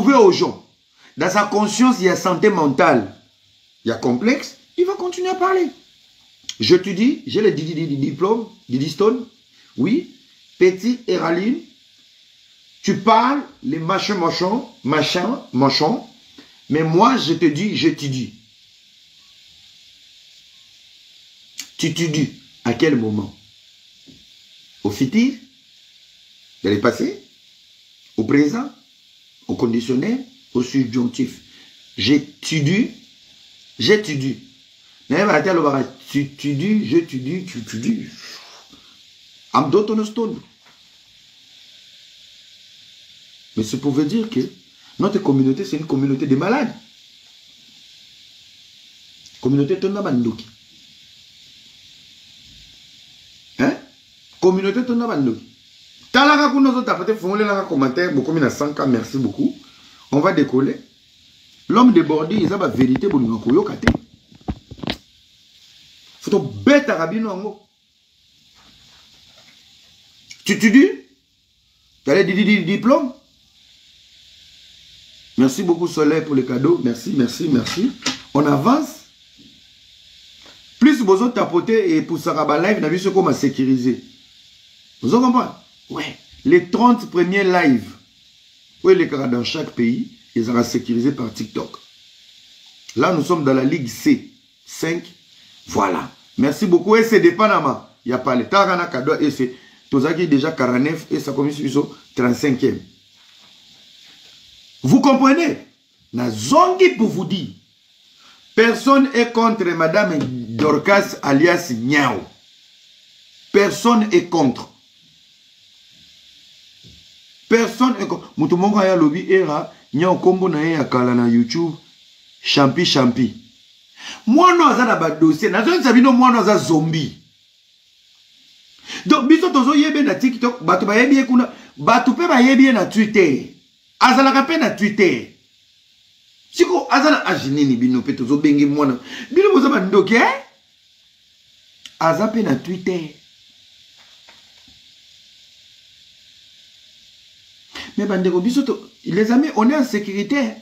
prouver aux gens, dans sa conscience, il y a santé mentale, il y a complexe, il va continuer à parler. Je te dis, j'ai le diplôme, Didi Stone, oui, petit Eraline, tu parles, les machins, mais moi, je te dis, j'étudie. Tu étudies à quel moment? Au futur? Dans le passé? Au présent? Au conditionnel? Au subjonctif? J'étudie. J'étudie. Tu étudies, j'étudie, tu étudies. Am d'autres stone. Mais ça pouvait dire que notre communauté, c'est une communauté de malades. Communauté de Bandoki. Hein? Communauté de Bandoki. Talaka pour nous autres, peut-être formulez la commentaire, beaucoup de 100K, merci beaucoup. On va décoller. L'homme débordé, il a la vérité pour nous koyokate. Faut bête arabino ango. Tu étudies? Tu as les diplômes? Merci beaucoup Soleil pour les cadeaux. Merci, merci, merci. On avance. Plus vous tapoter et pour Saraba Live, on a vu ce qu'on m'a sécurisé. Vous comprenez? Ouais. Les 30 premiers lives, oui, les cas dans chaque pays, ils seront sécurisés par TikTok. Là, nous sommes dans la Ligue C. 5. Voilà. Merci beaucoup. Et c'est des Panama. Il n'y a pas les Tarana cadeau et c'est Tozaki déjà 49 et ça commence sur 35e. Vous comprenez? Na zongi pour vous dire. Personne est contre Madame Dorcas alias Niao. Personne est contre. Personne est contre. Moutumonga ya lobby era Niao kombo na ya kala na YouTube. Champi. Moi non aza na ba dossier. Na zone sabino moi non aza zombie. Donc biso tozo yebe na TikTok batu ba yebi kuna batu pe ba yebi na Twitter. Azala pe na Twitter. Siko azala ajinini bino pe tozo bengi mwana. Bino boza ba ndoke. Aza pe na Twitter. Mais bandeko biso to les amis, on est en sécurité.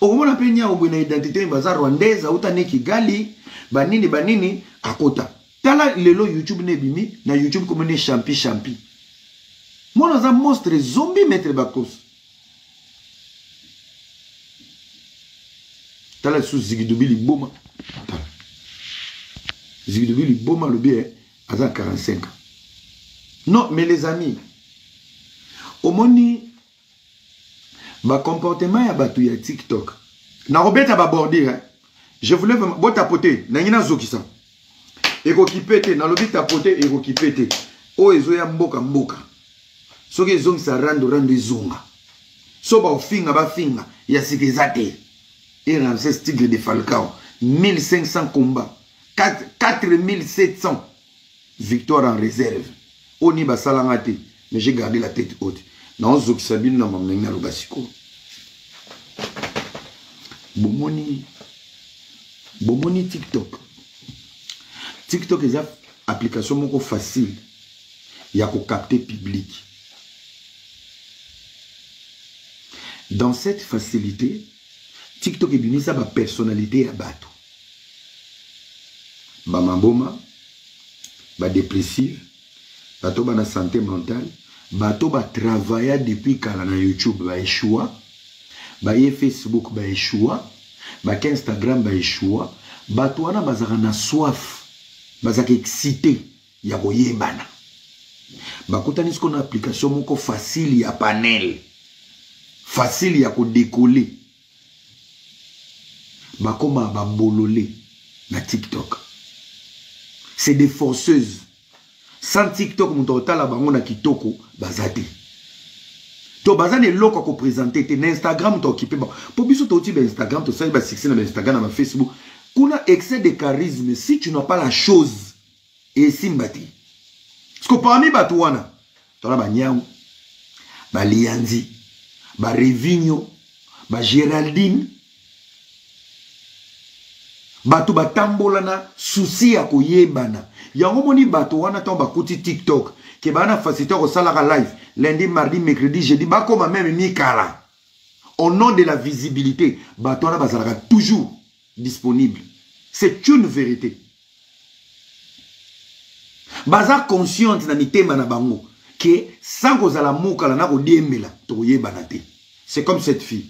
Au moment où on a une identité bazar rwandaise, ou tane Kigali, banini akota. Tala lelo YouTube ne bimi na YouTube comme ne champi. Moi dans un monstre zombie maître bakos. Tala sous Zigidoubi Boma. Zigidoubi Boma le bien à 45 ans. Non, mais les amis, au moni ba comportement ya batu ya TikTok. Na robeta ba bordir hein. Je voulais vous tapoter, na ngina zokisa. Eko kipete na lobi tapoter eko kipete. O ezo ya mboka. Soki ezong sa rando zonga. So ba finga ya sikezate. Et Ramsès Tigre de Falcao, 1500 combats, 4700 victoires en réserve. On y va salangate, mais j'ai gardé la tête haute. Non, Zoxabine n'a pas mené à l'obasiko. Bomoni TikTok. TikTok est une application facile. Il y a qu'à capter public. Dans cette facilité, TikTok est bien ça ma personnalité à bateau. Ba mamboma, ba dépressif, bato ba na santé mentale, bato ba travailler depuis kala na YouTube ba échoua, ba Facebook ba échoua, ba Instagram ba échoua, bato wana bazaka na soif, bazaka excité ya koyebana. Ba kotani ce qu'on a application moko facile ya panel. Facile ya ko décoller. Bakoma babololé na TikTok. C'est des forceuses. Sans TikTok, mon total la bango na kitoko bazate. To bazane loko ko présenter te na Instagram to occupé bon. Pour biso to tiba Instagram to ça ba succès na Instagram na Facebook. Kuna excès de charisme si tu n'as pas la chose et simbati. Parce que parmi batuana, to la ba nyau, ba lianzi, ba Revigno, ba Géraldine. Bato batambola na souci ya koyebana. Yango moni bato wana to bakuti TikTok ke bana facilité ko sala live lundi, mardi, mercredi, jeudi bakoma même mikala. au nom de la visibilité, Batona Bazalaka toujours disponible. C'est une vérité. Baza consciente na mitema na bango que sans kozala mokala na kodiemela toyebana te. C'est comme cette fille.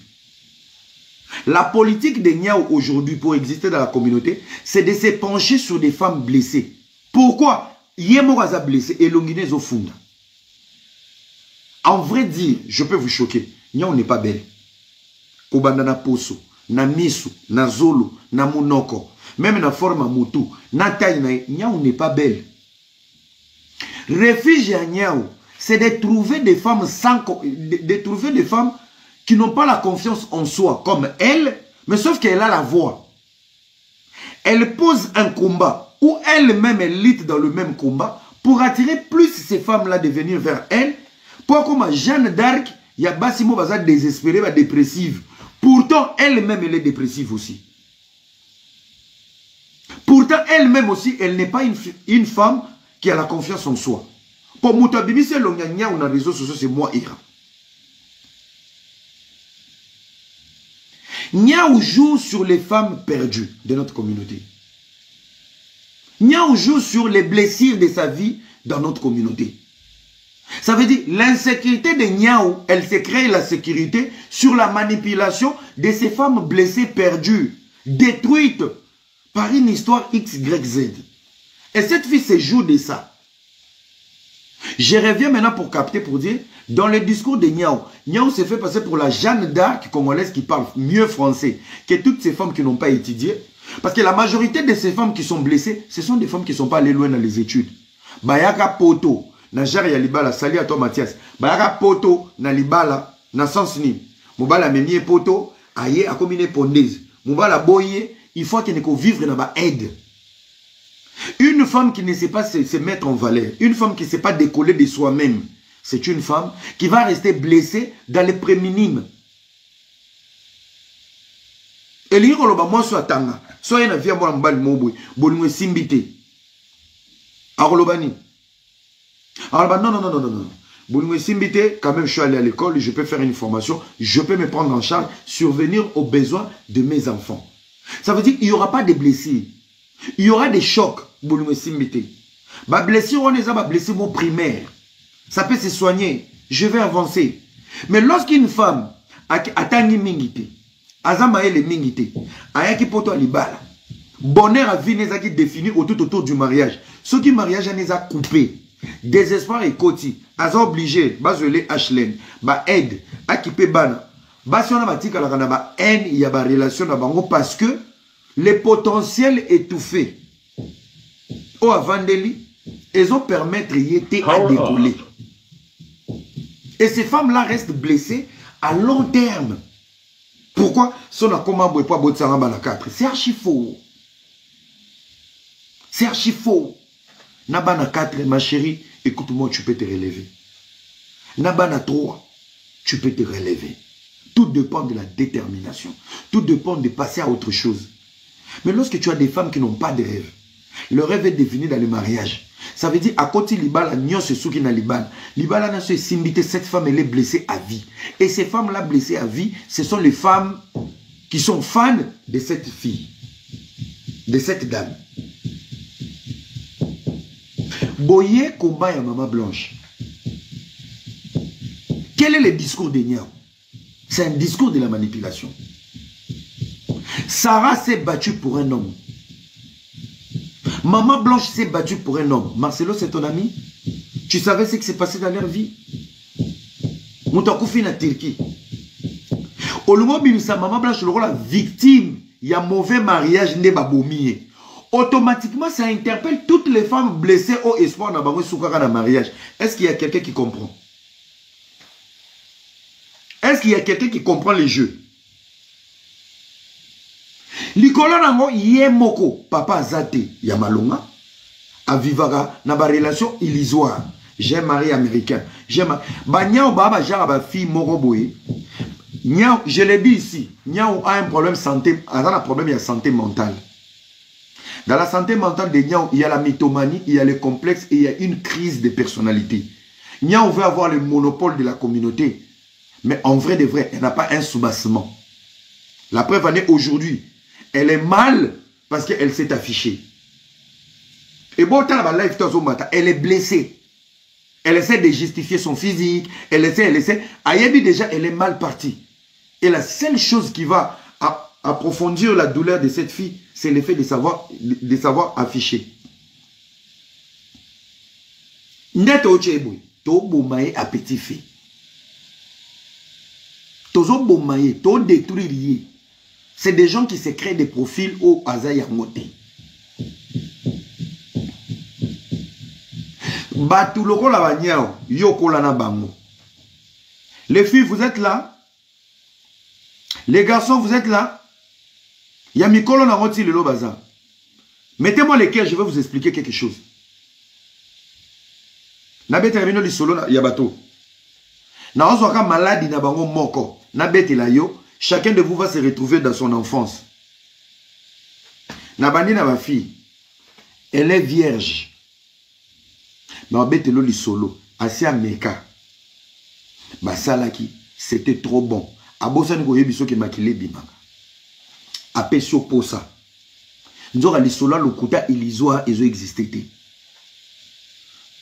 La politique de Niao aujourd'hui pour exister dans la communauté, c'est de se pencher sur des femmes blessées. Pourquoi? Yemo Gaza blessé et Longine Zofunda. En vrai dire, je peux vous choquer. Niao n'est pas belle. Kobanda na poso, na misu, na zolo, na monoko, même na forme mutu, na taille na Niao n'est pas belle. Refuge à Niao, c'est de trouver des femmes de trouver des femmes qui n'ont pas la confiance en soi, comme elle, mais sauf qu'elle a la voix. Elle pose un combat, ou elle-même elle lutte dans le même combat, pour attirer plus ces femmes-là de venir vers elle, pour comme Jeanne d'Arc, il y a Bassimo Baza désespérée, dépressive. Pourtant, elle-même, elle est dépressive aussi. Pourtant, elle-même aussi, elle n'est pas une femme qui a la confiance en soi. Pour Moutabimi, c'est l'ongagna ou dans les réseaux sociaux, c'est moi, Ira. Niao joue sur les femmes perdues de notre communauté. Niao joue sur les blessures de sa vie dans notre communauté. Ça veut dire l'insécurité de Niao, elle se crée la sécurité sur la manipulation de ces femmes blessées, perdues, détruites par une histoire XYZ. Et cette fille se joue de ça. Je reviens maintenant pour capter, pour dire, dans le discours de Niao, Niao se fait passer pour la Jeanne d'Arc congolaise qui parle mieux français que toutes ces femmes qui n'ont pas étudié. Parce que la majorité de ces femmes qui sont blessées, ce sont des femmes qui ne sont pas allées loin dans les études. Bayaka Poto, na Jari ya Libala, salut à toi Mathias. Bayaka Poto, na Libala, na Sansini. Mobala Memie Poto, aye a combine pondez. Mobala Boye, il faut qu'il ne vivre dans la aide. Une femme qui ne sait pas se mettre en valeur, une femme qui ne sait pas décoller de soi-même, c'est une femme qui va rester blessée dans les préminimes. Et les gens moi soit tanga, soit y a vie à moi en bas de mobile, bolingwe simbité. Arolobani. Alors non. Bolingwe simbité, quand même je suis allé à l'école, je peux faire une formation, je peux me prendre en charge, survenir aux besoins de mes enfants. Ça veut dire qu'il n'y aura pas de blessures. Il y aura des chocs. Ma blessure, on est à ma blessure primaire. Ça peut se soigner. Je vais avancer. Mais lorsqu'une femme attend une mingité, azama ele mingité, ayaki poto alibala, bonheur à vie n'est défini autour du mariage. Ce qui mariage n'est pas coupé. Désespoir et koti, aza obligé, bazolé HLN, ba aide, akipé bana, ba si on a batika la kana ba haine, il y a ba relation na bango parce que les potentiels étouffés au Avandeli, ils ont permis de à décoller. Et ces femmes-là restent blessées à long terme. Pourquoi? C'est archi faux. C'est archi faux. Nabana 4, ma chérie, écoute-moi, tu peux te relever. Nabana 3, tu peux te relever. Tout dépend de la détermination. Tout dépend de passer à autre chose. Mais lorsque tu as des femmes qui n'ont pas de rêve, le rêve est défini dans le mariage. Ça veut dire, à côté Libala, Nyon se souki na Libala. Libala n'a se simbité, cette femme, elle est blessée à vie. Et ces femmes-là blessées à vie, ce sont les femmes qui sont fans de cette fille, de cette dame. Boye combat à Maman Blanche. Quel est le discours de Niao? C'est un discours de la manipulation. Sarah s'est battue pour un homme. Maman Blanche s'est battue pour un homme. Marcelo, c'est ton ami? Tu savais ce qui s'est passé dans leur vie? Moutakoufine à Turquie. Au moment où Maman Blanche est la victime, il y a un mauvais mariage né babomié. Automatiquement, ça interpelle toutes les femmes blessées au espoir dans le mariage. Est-ce qu'il y a quelqu'un qui comprend? Est-ce qu'il y a quelqu'un qui comprend les jeux? Likolo nango yemoko papa Zate Yamalonga avivara na ba relation illusoire. J'ai un mari américain. Ba Niao baba jara ba fille moko boye. Niao, je l'ai dit ici, Niao a un problème santé, a un problème de santé mentale. Dans la santé mentale de Niao, il y a la mythomanie, il y a le complexe et il y a une crise de personnalité. Niao veut avoir le monopole de la communauté. Mais en vrai de vrai, elle n'a pas un soubassement. La preuve en est aujourd'hui. Elle est mal parce qu'elle s'est affichée. Et bon, elle est blessée. Elle essaie de justifier son physique. Elle essaie. Ayebi déjà, elle est mal partie. Et la seule chose qui va approfondir la douleur de cette fille, c'est le fait de savoir afficher. Net ocheboui, to bomaye à petit fait. Tozo bomaye, to détruire. C'est des gens qui se créent des profils au Azaya Mote. Batuloko la banyao, yoko la na bango. Les filles, vous êtes là? Les garçons, vous êtes là? Yamikolo na roti le lobaza. Mettez-moi les cœurs, je vais vous expliquer quelque chose. Nabete la bino li solo na yabato. Na ozoka maladi na bango moko. Nabete la yo. Chacun de vous va se retrouver dans son enfance. Nabandi na ma fille. Elle est vierge. Nabete lo li solo. Asi ameka. Basalaki. C'était trop bon. Abosa ni koyebi so ke makile bimaka. Apesio posa. Nzora li solo lokuta ilizoa ezo existete.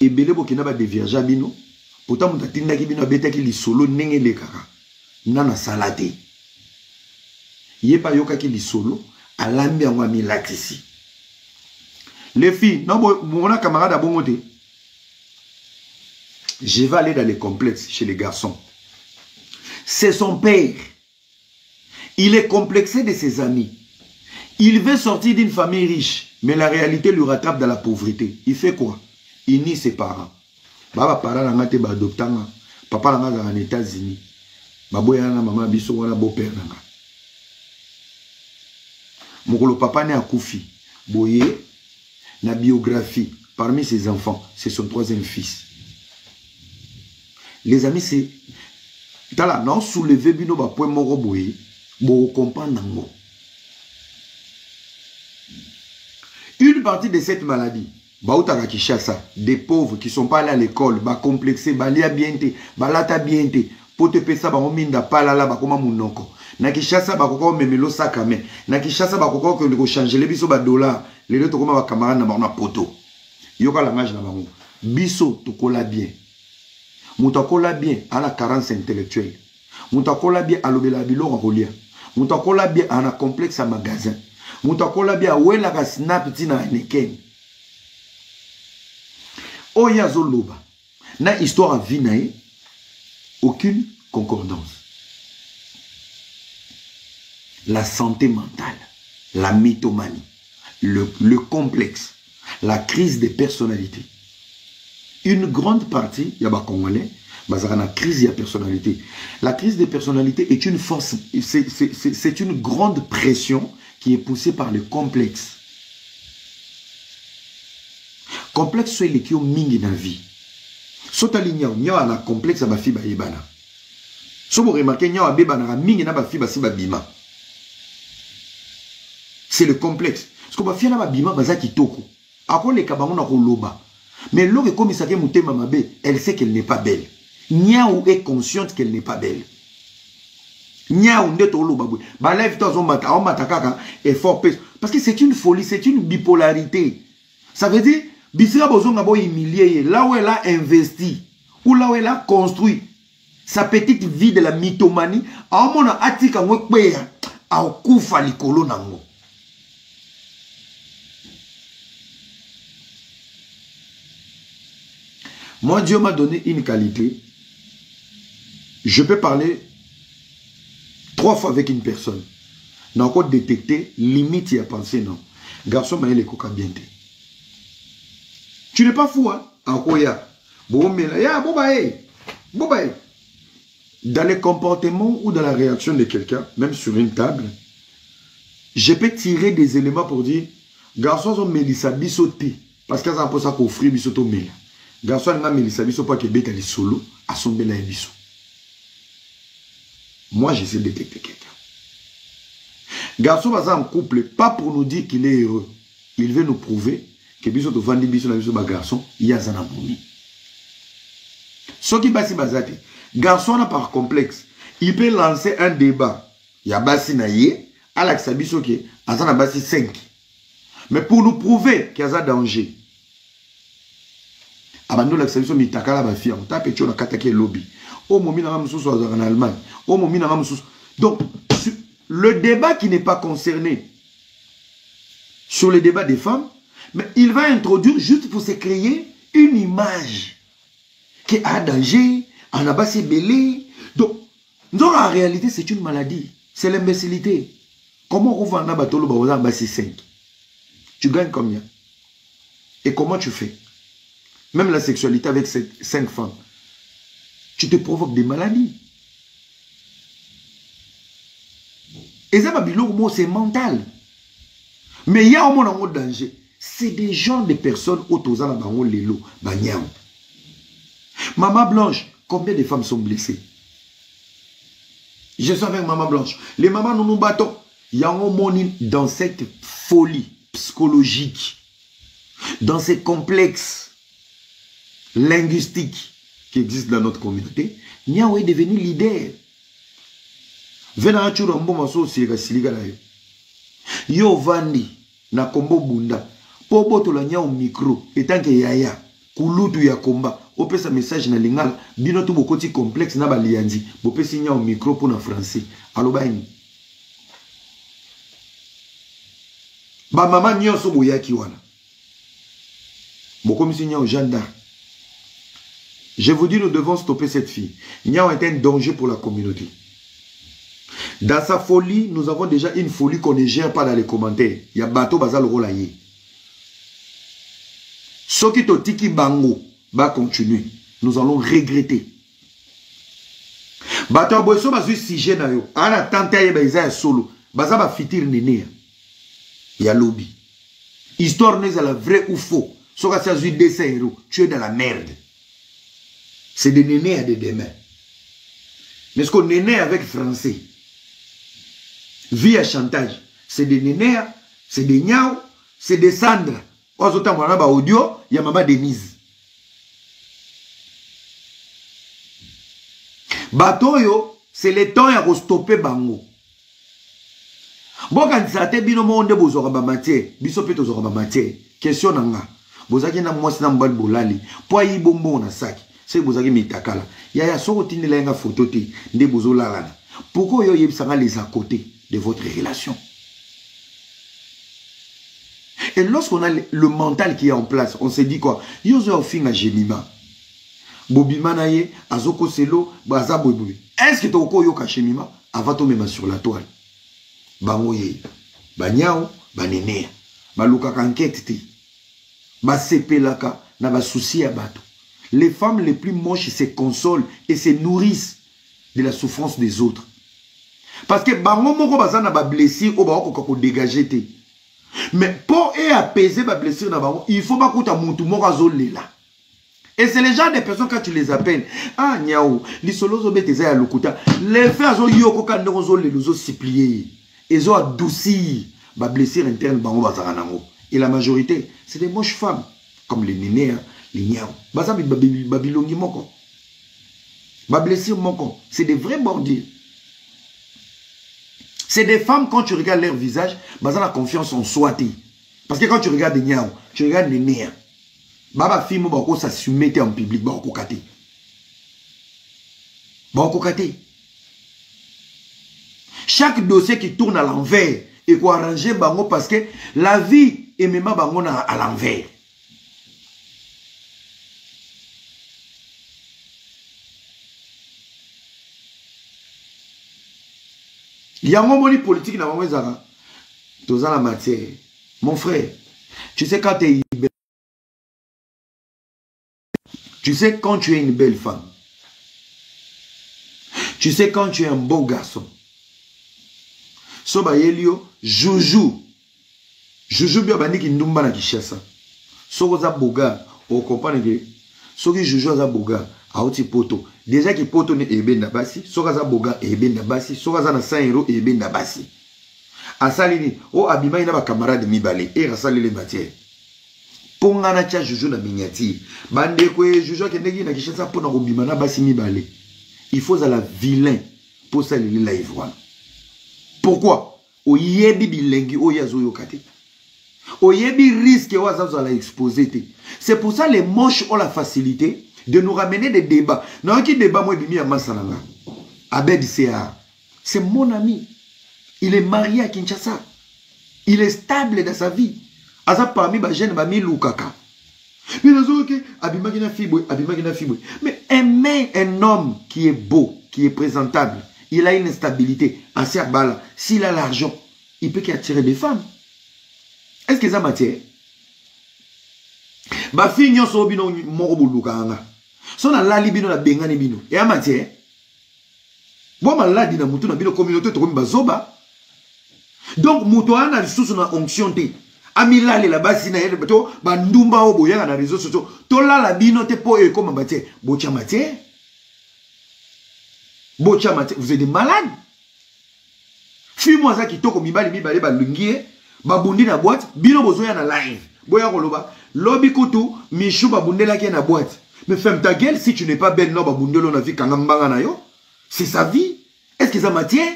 Ebele bokena ba dévierge bino pourtant muta tindaki bino abetaki lisolo ndenge lekaka nana salate yepa yokaki lisolo alambi yango amilatisi. Les filles non mon camarade abongo te, je vais aller dans les complexes chez les garçons. C'est son père, il est complexé de ses amis, il veut sortir d'une famille riche mais la réalité lui rattrape dans la pauvreté. Il fait quoi? Il nie ses parents. Baba parents nanga te ba adoptanga. Papa nanga en États-Unis. Baboya na maman biso wana beau père nanga. Mokolo papa ne akufi. Boye na biographie parmi ses enfants, c'est son troisième fils. Les amis, c'est tala non soulever bino ba point moko boye, bo comprendre nango. Une partie de cette maladie Bautara Kishasa, des pauvres qui ne sont pas allés à l'école, ba complexé, ba lia biente, ba lata biente, pote pesa ba ominda pala la ba koma munoko. Na Kishasa ba koko memelo sakame. Na Kishasa ba koko que le changer les biso ba dollar, les deux tokoma ba camarade na ba poto. Yoka la ngage na bango. Biso tokola bien. Mutakola bien à la carence intellectuelle. Mutakola bien à l'obéla biloko kolia. Mutakola bien à un complexe à magasin. Mutakola bien à wela ka snap tina neken. Oya Zoloba, na histoire à Vinae, aucune concordance. La santé mentale, la mythomanie, le complexe, la crise des personnalités. Une grande partie, il y a des Congolais, la crise de la personnalité. La crise des personnalités est une force, c'est une grande pression qui est poussée par le complexe. Complexe soit les qui ont mingi dans la vie. Sota linya a na complexe à ma fille baïbana. Si vous remarquez, il y a un bébé na mingi na ba fille basi babima. C'est le complexe. Parce que ma fille na babima baza kitoko. Après les kabango na koloba. Mais l'autre comme ça que mutema mabe, elle sait qu'elle n'est pas belle. Niaou est consciente qu'elle n'est pas belle. Niaou ndeto oloba bwe. Ba lève toi on mata kaka effort parce que c'est une folie, c'est une bipolarité. Ça veut dire Bisira Bozonga bo humilié, là où elle a investi, ou là où elle a construit sa petite vie de la mythomanie, a mon atika mwekweya, a okufa likolo nango. Moi, Dieu m'a donné une qualité. Je peux parler 3 fois avec une personne. N'a encore détecté limite y a pensé non. Garçon m'a les coca bien. Tu n'es pas fou, hein? Akoya. Dans les comportements ou dans la réaction de quelqu'un, même sur une table, je peux tirer des éléments pour dire garçon sont Mélissa bisoté. Parce qu'elles ont pour ça qu'offrir bisoto Méla. Garçon n'a Mélissa biso pas que bête les solo à son bel biso. Moi, j'essaie de détecter quelqu'un. Garçon va en couple, pas pour nous dire qu'il est heureux. Il veut nous prouver que biso to vandi biso na biso ba garçon ya zana mouni. Ce qui basi bazate garçon na par complexe il peut lancer un débat. Il y a Bassi Naye, Alex Abisoke, Azana Bassi 5. Mais pour nous prouver qu'il y a un danger, Abando Alex Abisoke, Mitakala Bafia, on tape et on a attaqué le lobby. Oh, mon mina Ramsous en Allemagne. Oh, mon mina Ramsous. Donc, le débat qui n'est pas concerné sur le débat des femmes, mais il va introduire juste pour se créer une image qui a danger, en a Bassi belé. Donc, non, en réalité, c'est une maladie. C'est l'imbécilité. Comment on va en abattre le Bassi 5? Tu gagnes combien? Et comment tu fais? Même la sexualité avec 5 femmes. Tu te provoques des maladies. Et ça, c'est mental. Mais il y a un monde danger. C'est des gens, des personnes autour de l'élo. Maman Blanche, combien de femmes sont blessées? Je suis avec Maman Blanche. Les mamans nous battons. Il y a un monde dans cette folie psychologique, dans ces complexes linguistiques qui existent dans notre communauté. Niao est devenu leader. Venant à Mbo Maso Siliga Yo Vandi, na Kombo Bunda, Pobo to la Niao micro, etant que Yaya, Kulutu ya combat, Ope sa message na lingal, bino tu bokoti complexe na balianzi, Bope si Niao micro pour na français. Allo baini. Ba maman Niao so boyaki wana. Boko misi Niao gendarme. Je vous dis, nous devons stopper cette fille. Niao est un danger pour la communauté. Dans sa folie, nous avons déjà une folie qu'on ne gère pas dans les commentaires. Il y a Bato Bazal Rolaye. Ce qui est Tiki Bango va continuer. Nous allons regretter. Bato Aboyeso Bazui Sige na yo. Ana tante ya Baza solo. Baza ba fitir nene. Il y a lobby. Histoire n'est la vraie ou faux. Ce qui est 200 €. Tu es dans la merde. C'est des nénés à des demain. Mais ce qu'on est né avec français, via chantage, c'est des nénés, c'est des niao, c'est des cendres. Autant on a audio, il y a Mama Denise. Batoyo, c'est le temps à stopper bango. Bon, quand ça a été bino monde, vous aurez ma matière, bisope vous aurez ma matière. Question nanga. Vous avez un mois sans bal bolali. Pour y bombo na sac. C'est vous avez mis takala. Yaya sorti ne lenga photo te de bozo la. Pourquoi yo yebsanga les à côté de votre relation? Et lorsqu'on a le mental qui est en place, on se dit quoi? Yo zo fin à Gemima. Bobi manaye azoko selo baza boy. Est-ce que toko yo ka Gemima avant to même sur la toile? Bango ye. Banyao, banene. Baluka kankete te. Ba sepelaka na ba souci à bato. Les femmes les plus moches se consolent et se nourrissent de la souffrance des autres. Parce que bango moko bazana ba blessure o ba ko dégager te. Mais pour apaiser ba blessure na bango, il faut pas kuta mutu moko azolela. Et c'est les gens des personnes quand tu les appelles, ah niao, li solo zo beteza ya lokuta, les frères zo yoko ka ndeko zo lelo zo supplier, et zo adoucir ba blessure interne bango bazana nango. Et la majorité, c'est des moches femmes comme les nénés. Babilongi moko. Bablessir moko. C'est des vrais bordures. C'est des femmes, quand tu regardes leur visage, baza la confiance en soi. Parce que quand tu regardes des niao, tu regardes les néas. Baba fille bako s'assumer en public, bako kate. Bako kate. Chaque dossier qui tourne à l'envers et qu'on arrange bango parce que la vie est même bango à l'envers. Il y a un moment politique dans la matière. Mon frère, tu sais quand tu es belle, tu sais quand tu es une belle femme, tu sais quand tu es un beau garçon. Soba Yelio, Joujou bien bandi qui ndumba na Kishasa. Soko za boga, on comprend que Soki Joujou za boga, aouti poto. Déjà qui poto ne ebe na basi, soka za boga ebe na basi, soka za na 100 € ebe na basi. Asalini, o abima ina ba camarade mibale, et rasali les matières. Ponga na tia Joujou na miniature. Bande kwe Joujou ke ndegi na Kishasa pona obima na basi mibale. Il faut à la vilain pour ça les live voilà. Pourquoi? Oyebi bilengi oyazo yokate. Oyebi risque oyazo la exposer. C'est pour ça les moches ont la facilité de nous ramener des débats. Non qui débat moi bimi à Masalanga. Abed Sear. C'est mon ami. Il est marié à Kinshasa. Il est stable dans sa vie. Asa parmi ba jeune ba mi lukaka. Mais aimer un homme qui est beau, qui est présentable, il a une stabilité. S'il a l'argent, il peut qu'attirer des femmes. Est-ce que ça matière? Ba fille nyo so bino moko bulukanga. So na lali bino na bengani bino. Et a matière? Bon maladi na mutu na bino communauté to ko bazoba. Donc mutu ana lisusu na onction te. Amilali la basi na yele bato bandumba obo yanga na réseaux sociaux. Tola la bino te po e comme matière. Bocha matière. Bocha matière. Vous êtes des malades. Fille-moi ça qui toko mibali ba lungie. Babundi na boîte. Bino bozoya na live. Boya koloba. Lobi kutu. Michou babundi la ki na boîte. Mais ferme ta gueule si tu n'es pas belle. Non babundi lo na vie kangambanga na yo. C'est sa vie. Est-ce que ça matière?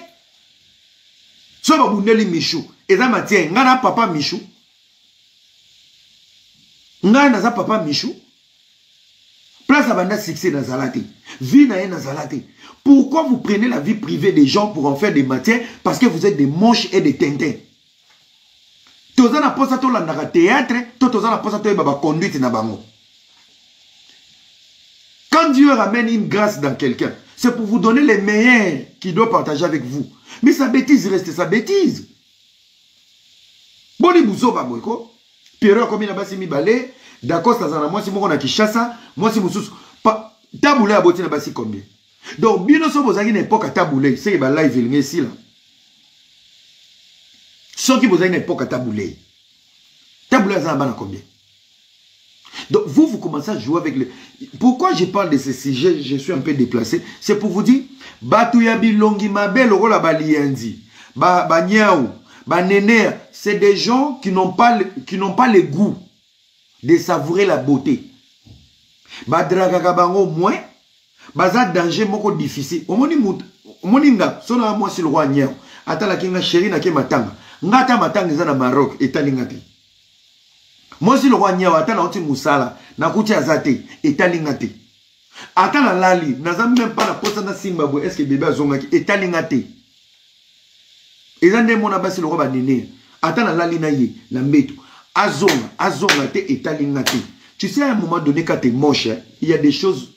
So babundi li Michou. Et ça matière. Ngana papa Michou. Ngana za papa Michou. Place à banda succès dans Zalate. Vie na dans Zalate. Pourquoi vous prenez la vie privée des gens pour en faire des matières? Parce que vous êtes des moches et des tintins. Tozana posa to landaka théâtre, tozana posa to baba conduite na bango. Quand Dieu ramène une grâce dans quelqu'un, c'est pour vous donner les meilleurs qu'il doit partager avec vous. Mais sa bêtise reste sa bêtise. Boni bouzo baboiko. Pierre comme il a basi mi balé, d'accord ça zana moi si mon na Kinshasa, moi si mususu pa taboulé a boti na basi combien. Donc bino so bozaki na époque taboulé, c'est ba live il ici là. Ceux qui bozaki na époque taboulé. Taboulé ça na combien. Donc vous commencez à jouer avec le. Pourquoi je parle de ce sujet, je suis un peu déplacé, c'est pour vous dire batu ya bilongi mabe lokola balienzi, ba nyao. C'est des gens qui n'ont pas le goût de savourer la beauté. Badragagabango moins, baza danger moko difficile. Omoni nga, sona moi si le roi nyao. Ata la kinga chéri na ke matanga. Ngata matanga za na Maroc etalingati. Moi si le roi nyao ata na oti musala na kuti azate etalingati. Ata la lali, naza même pas la posa na Zimbabwe est-ce que bébé azongaki etalingati. Et là, mon abasi le roi néné. Attends la lina ye, la mbeto. Azonga te etalinga te. Tu sais, à un moment donné, quand tu es moche, il y a des choses.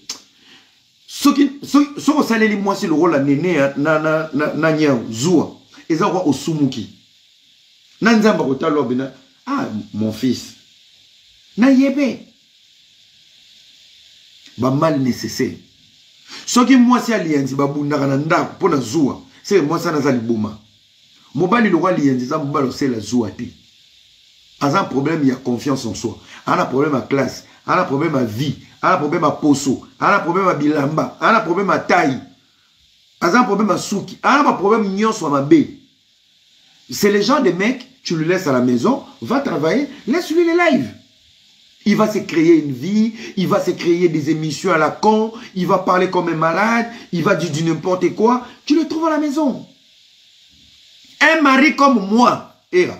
Ceux qui sont salés, moi, c'est le rôle la néné, na nyao, zoua. Et ça, au sumuki. Nanzamba kotalo bina. Ah, mon fils. Na yebe. Ba mal nécessaire. Ceux qui moi, c'est allianz, babunda kananda, pour na zoua. C'est moi, ça n'a pas bouma. Mobali le roi lienza mobali c'est la zouati. A un problème, il y a confiance en soi. A un problème à classe, a un problème à vie, a un problème à poso, a un problème à bilamba, a un problème à taille, a un problème à souki, a un problème nyon soit ma bé. C'est les gens des mecs, tu le laisses à la maison, va travailler, laisse-lui les lives. Il va se créer une vie, il va se créer des émissions à la con, il va parler comme un malade, il va dire du n'importe quoi, tu le trouves à la maison. Un mari comme moi, Era,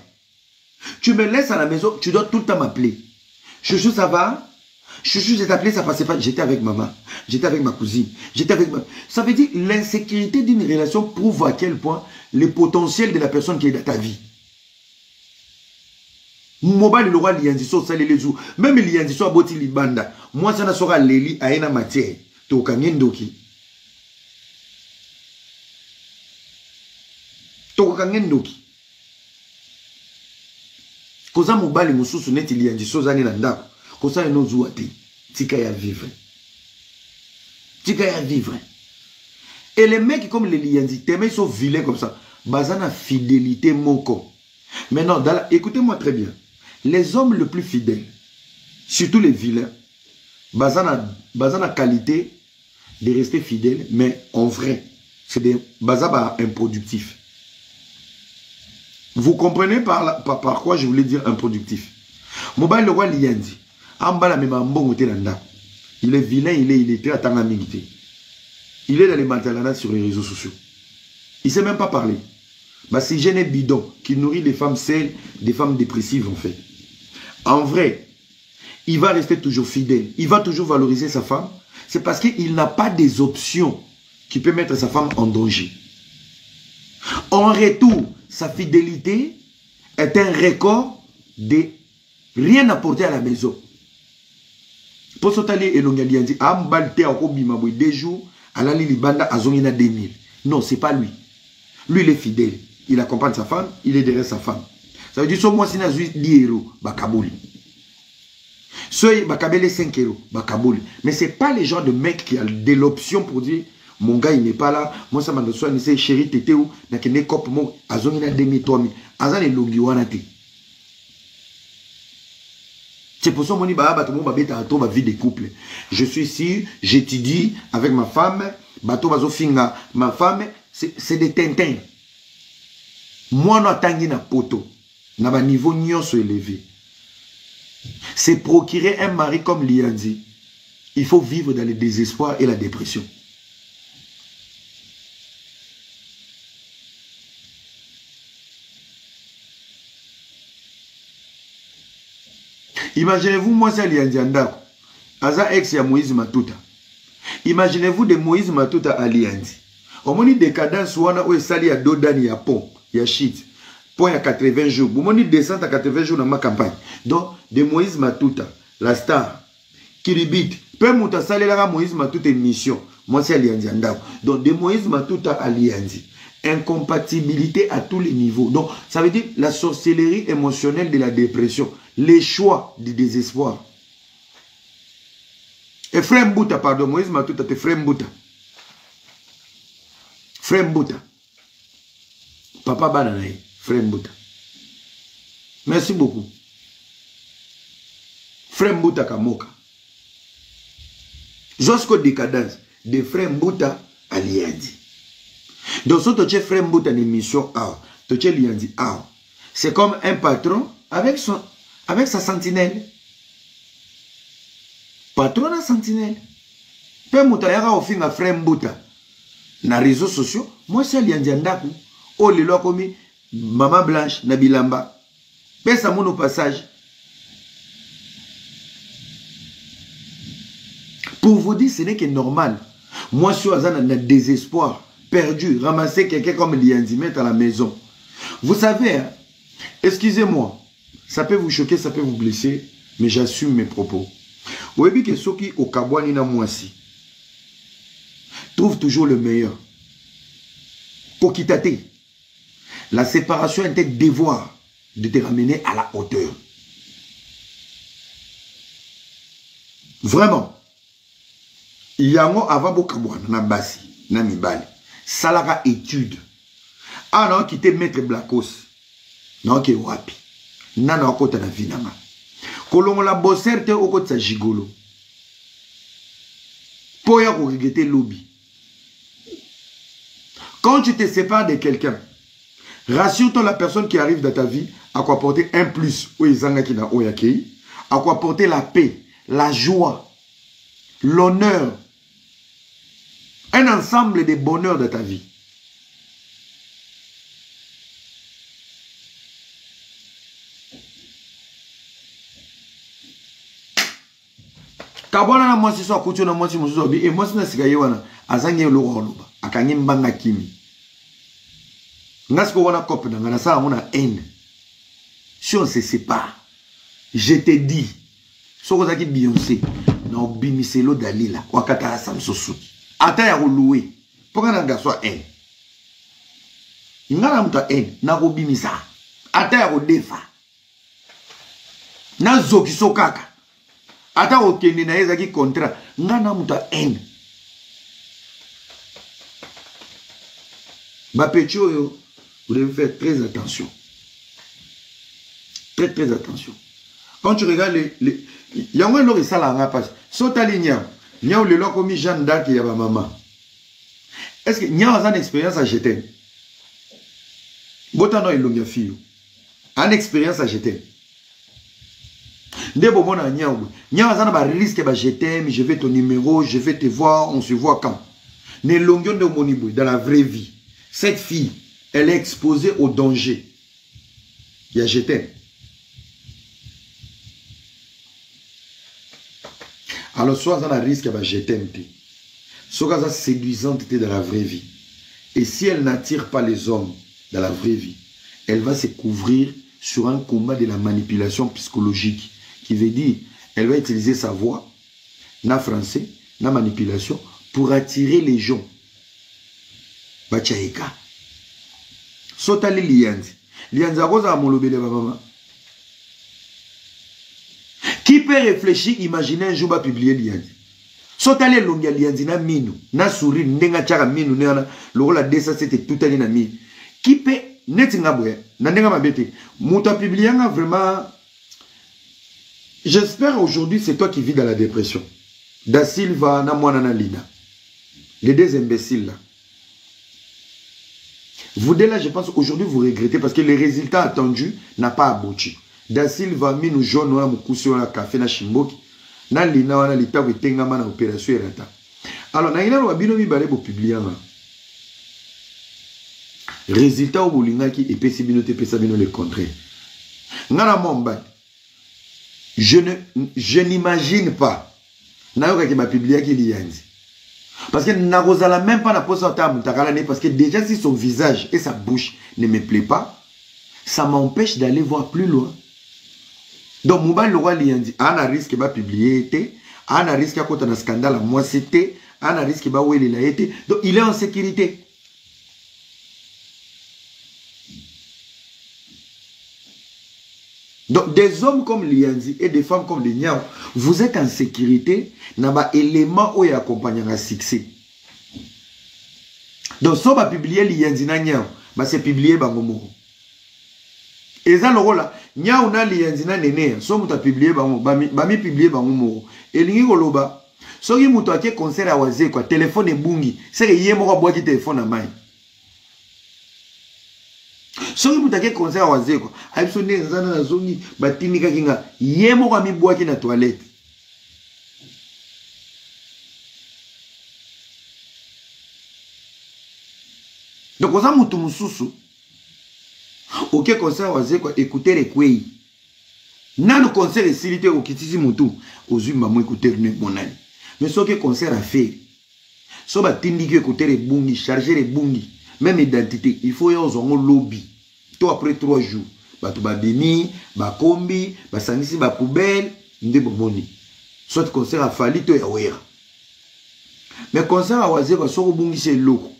tu me laisses à la maison, tu dois tout le temps m'appeler. Chouchou, ça va? Chouchou, j'ai appelé, ça passait pas. J'étais avec maman, j'étais avec ma cousine, j'étais avec ma... Ça veut dire l'insécurité d'une relation prouve à quel point le potentiel de la personne qui est dans ta vie. Mobile le roi liandiso, ça les jours. Même liandiso a boti libanda. Moi, ça n'a sera leli à une matière. Toka ngendoki. Ngendoki. Koza mobali mususu neti lianji sozani na ndako. Koza eno zuate. Tika ya vivre. Tika ya vivre. Et les mecs comme les lianji, tes mecs sont vilains comme ça. Bazana fidélité moko. Maintenant, écoutez-moi très bien. Les hommes les plus fidèles, surtout les vilains, bazana qualité de rester fidèle, mais en vrai, c'est des bazaba improductifs. Vous comprenez par quoi je voulais dire improductif. Mobile le roi liandi. Il est vilain, il est très attendant. Il est dans les matalana sur les réseaux sociaux. Il ne sait même pas parler. Bah, c'est gêné bidon qui nourrit des femmes seules, des femmes dépressives en fait. En vrai, il va rester toujours fidèle. Il va toujours valoriser sa femme. C'est parce qu'il n'a pas des options qui peuvent mettre sa femme en danger. En retour, sa fidélité est un record de rien apporter à la maison. Pour s'otaler et l'on a dit, ah, m'balte à Obimaboué, 2 jours, à la Lilibanda, à Zonina 2000. Non, c'est pas lui. Lui, il est fidèle. Il accompagne sa femme, il est derrière sa femme. Ça veut dire, soit moi, si je suis 10 euros, bah, Kabouli. Soit, bah, Kabele 5 euros, bah, Kabouli. Mais ce n'est pas les gens de mecs qui ont de l'option pour dire, mon gars, il n'est pas là. Moi, ça m'a donné soin, c'est chéri, tété ou, n'a qu'un cop, moi, à Zonina 2000, 3000. À Zan et Longiwanate. C'est pour ça que je dis ma vie de couple. Je suis ici, j'étudie avec ma femme, ma femme, c'est des tintins. Moi, je suis na poto, na ba niveau nyonso élevé. C'est procurer un mari comme Lianzi. Il faut vivre dans le désespoir et la dépression. Imaginez-vous, moi, c'est Lianzi Andako. Aza ex ya Moïse Matuta. Imaginez-vous de Moïse Matuta à Lianzi. Au moins, décadence, on a sali à Dodani, à Pont, il y a shit. Pont à 80 jours. Vous m'avez descente à 80 jours dans ma campagne. Donc, de Moïse Matuta, la star, Kiribit, peu mouta sali la Moïse Matuta une mission. Moi, c'est Lianzi Andako. Donc, de Moïse Matuta à Lianzi. Incompatibilité à tous les niveaux. Donc, ça veut dire la sorcellerie émotionnelle de la dépression. Les choix du désespoir. Et frère Mbouta, pardon, Moïse Matuta, c'est frère Mbouta. Frère Mbouta. Papa Bananaï, frère Mbouta. Merci beaucoup. Frère Mbouta Kamoka. Jusqu'au décadence de frère Mbouta à Lianzi. Donc, si tu as frère Mbouta une mission, tu as Lianzi, c'est comme un patron avec sa sentinelle. Patron à sentinelle. Peu moutayara au fin à frère Mbouta. Na réseaux sociaux, moi c'est Lianzi Andako. Oh les lois commis, maman blanche, Nabilamba. Pèse à mon au passage. Pour vous dire, ce n'est que normal. Moi, je suis dans un désespoir, perdu, ramasser quelqu'un comme Lianzi, mettre à la maison. Vous savez, hein, excusez-moi, ça peut vous choquer, ça peut vous blesser, mais j'assume mes propos. Vous voyez que ceux qui au Kabouani na Mouassi trouvent toujours le meilleur. Kokitate, la séparation est un devoir de te ramener à la hauteur. Vraiment. Yango avant Kabouani na Bassi, na Mibali. Salaka étude. Ah non, qui te maître Blacos. Non, qui est wapi. Nana okota na vinanga. Kolongo la bosserte okota gigolo. Poya ko regretter lobby. Quand tu te sépares de quelqu'un, rassure-toi la personne qui arrive dans ta vie à quoi apporter un plus ou izanga ki na oyakei, à quoi apporter la paix, la joie, l'honneur, un ensemble de bonheur de ta vie. Kabwana na mwasi so akutu na mwasi musuzo bi e mwasi na sigaye wana azange loba akangi mbanga kimi ngasko wana kope na ngana sa mona haine. Si on se sépare, je te dis soko zaki Beyoncé na obimiselo Dalila wakata Samsosu ata ya louer poka na ngaso haine ngana muta haine na obimisa ata ya odefa na zoki sokaka ata okende na ezaki contrat ngana muta haine Bapetio, vous devez faire très attention. Très très attention. Quand tu regardes les il y a un lor et ça la rapace. Sota lignam. Il y a le lor comme Jeanne d'Arc et ma maman. Est-ce qu'il y a une expérience à jeter? Botano et l'ongia fille. Une expérience à jeter. Dès bon on a niaou. Niaou ça n'a risque bah jeter, mais je vais ton numéro, je vais te voir, on se voit quand. Ne longion de monibou dans la vraie vie. Cette fille, elle est exposée au danger. Il y a je t'aime. Alors, soit dans un risque, je t'aime. Soit ça séduisante dans la vraie vie. Et si elle n'attire pas les hommes dans la vraie vie, elle va se couvrir sur un combat de la manipulation psychologique. Qui veut dire, elle va utiliser sa voix, na français, na manipulation, pour attirer les gens. Bachaïka. Sotali lianzi. Lianzi akoza amolobele baba. Qui peut réfléchir, imaginer un jour va publier lianzi. Sotali longia lianzi na minu, na sourire, ndenga chaka minu, na lola desa c'était tout à na minu. Qui peut, netinga boye, na ndenga mabete. Mouta publié vraiment. J'espère aujourd'hui c'est toi qui vis dans la dépression. Da Silva na mwana na Lina. Les deux imbéciles là. Vous dès là, je pense aujourd'hui vous regrettez parce que les résultats attendus n'a pas abouti. Da Silva mis nous jaune na mukusi na café na Shimboki. Na Lina wana lita ko tengama na opération erata. Alors na ina lo bino mi balé bo publier nga. Résultat au bolingaki et pesi bino te pesa bino le contraire. Ngana momba. Je n'imagine pas. Nayoka ki ba publier ki lianzi. Parce que Narozala même pas la pose en table parce que déjà si son visage et sa bouche ne me plaît pas, ça m'empêche d'aller voir plus loin. Donc Mouba le roi liandi, a un risque va publier été, a un risque à côté d'un scandale à moi c'était, a un risque va où il a été. Donc il est en sécurité. Donc des hommes comme Lianzi et des femmes comme les Niao, vous êtes en sécurité, n'a pas élément où il accompagne un succès. Donc si on va publier Lianzi na Niao, bah c'est publié Bangomo. Et ça le rôle là, Niao na Lianzi na Nene, si on va publier Bangomo, bah mi publier Bangomo. Et l'ingi koloba, si on va faire concert à Wazé quoi, téléphone et bungi, c'est que yé moko boîte téléphone à main. Soki mutake conseil waze ko aiso ne nzana na zongi batini kakinga yemo kwa mibwaki na toilette. Donc oza mutu mususu OK conseil waze ko écouter les kwei nanu conseil esilité okitisi mutu ozuma mo écouter ne monani mais soki conseil a fait so batindi ki écouter les bungi charger les bungi même identité il faut y avoir un lobby. Toi après 3 jours, tu vas demi, ba kombi, ba sangisi ba poubelle, ndé bomoni. Soit concert a fallu to ya wera. Mais concert a waze ko soko bungise loko.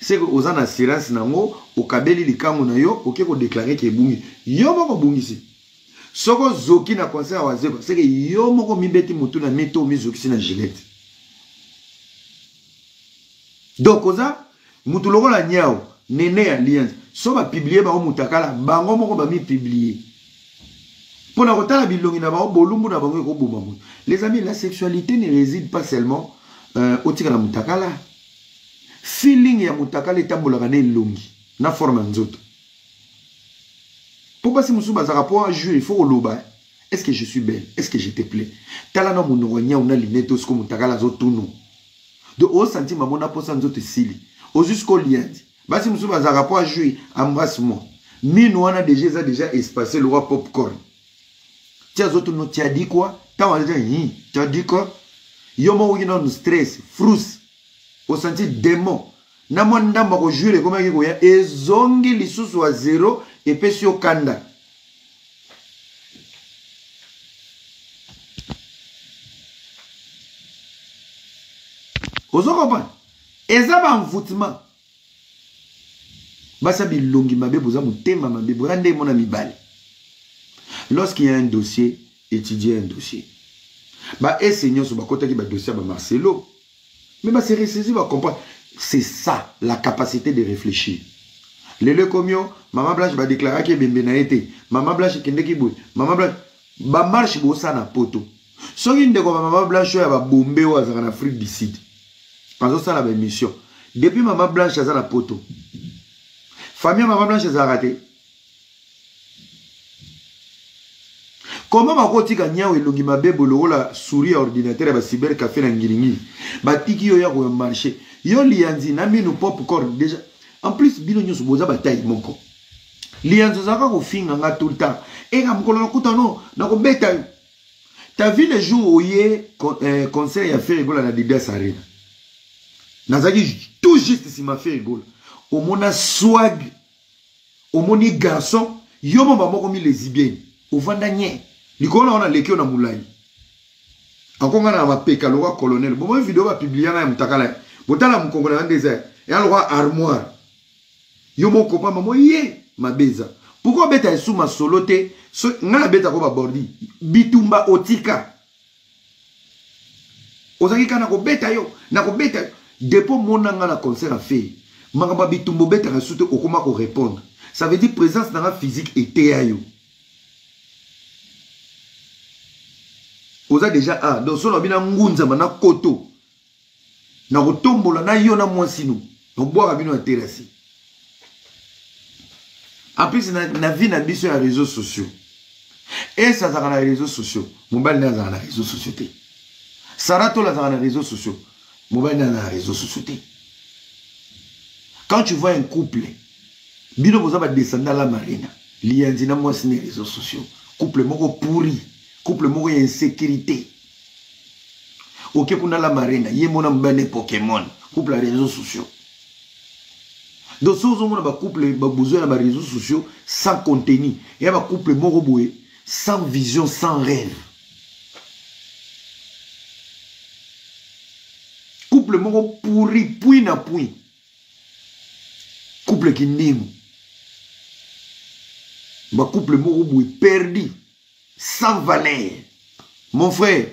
C'est que aux en assurance nango, au kabeli likango na yo, OK ko déclarer que bungi. Yo moko bungisi. Soko zoki na concert a waze ko, c'est que yo moko mibeti mutu na mito mizoki na gilette. Donc oza mutu loko la nyao, nene ya lianzi. So va publier ba mutakala bango moko ba mi publier pour la kotala bilongi na ba bolumbu na bango ko boma mu. Les amis, la sexualité ne réside pas seulement au tika na mutakala. Feeling ya mutakala etambola na longi na forme nzoto. Pour passer musuba za rapport à jouer, il faut loba. Est-ce que je suis belle? Est-ce que je te plais? Tala na munoronya una linete osko mutakala zotuno. De au sentiment mona posa nzoto sili. Au jusqu'au liandi. Basi musuba za rapport à jouer, embrasse-moi. Mino wana déjà espacé le roi popcorn. Tia zoto no tia dit quoi? Ta wana dit tia dit quoi? Yomo wina no stress, frus. Au senti démon. Na mwa ndamba ko jouer comme yiko ya ezongi lisusu wa 0 et pesi yo kanda. Ozo comprendre? Ezaba envoûtement. Basabi longi mabe boza mutema mabe borande mona mibale. Lorsqu'il y a un dossier, étudier un dossier. Ba enseignant sur ba kota ki ba dossier ba Marcelo. Mais ba se ressaisir ba comprendre. C'est ça la capacité de réfléchir. Le komio, maman Blanche va déclarer que bembe na été. Maman Blanche kende ki boy. Maman Blanche ba marche bo sa na poto. Soki ndeko maman Blanche ya ba bombe wa za na Afrique du Sud. Pazo ça la mission. Depuis maman Blanche za na poto. Famille maman Blanche a raté. Comment ma kotika nyao elongi mabe boloro la souris ordinateur ba cyber café na ngiringi. Ba tiki yo ya ko marché. Yo lianzi na minu popcorn déjà. En plus, bino nyoso boza bataille moko. Lianzo zaka ko finga nga tout le temps. Et nga mkolo nakuta non, nako beta. T'as vu le jour où yé conseil à faire rigoler na Didas Arena. Nazaki tout juste si m'a fait rigoler. Au mona swag, au moni garçon, yo mo ba moko mi les ibien. Au vanda nye. Likona on a leki on a moulai. Encore nga na ma peka le roi colonel. Bon moi vidéo va publier na mutakala. Botala mkongo na désert. Et le roi armoire. Yo mon copain maman yé ma beza. Pourquoi beta sous ma soloté? Nga beta ko ba bordi. Bitumba otika. Ozaki kana ko beta yo, na ko beta depo monanga na concert a fait. Mangaba bitumbo beta na soute okoma ko répondre. Ça veut dire présence dans la physique était à yo. Oza déjà ah donc solo bina ngunza mana koto. Na kotombola na yo na mwasino. No boire bino na terrasse. En plus na vie na biso ya réseaux sociaux. Et ça dans les réseaux sociaux. Mobile na dans les réseaux sociaux. Sarato la dans les réseaux sociaux. Mobile na dans les réseaux sociaux. Quand tu vois un couple, bino boza ba descendre la marina. Lianzi na moi sur les réseaux sociaux. Couple moko pourri. Couple moko insécurité. Ok pour la marina, yé mona mbane Pokémon. Couple les réseaux sociaux. Donc si vous avez un couple besoin de réseaux sociaux sans contenu, il y a un couple moroboué sans vision, sans rêve. Couple moro pourri, puis na puis. Couple qui n'aime. Un couple moroboué perdu, sans valeur. Mon frère,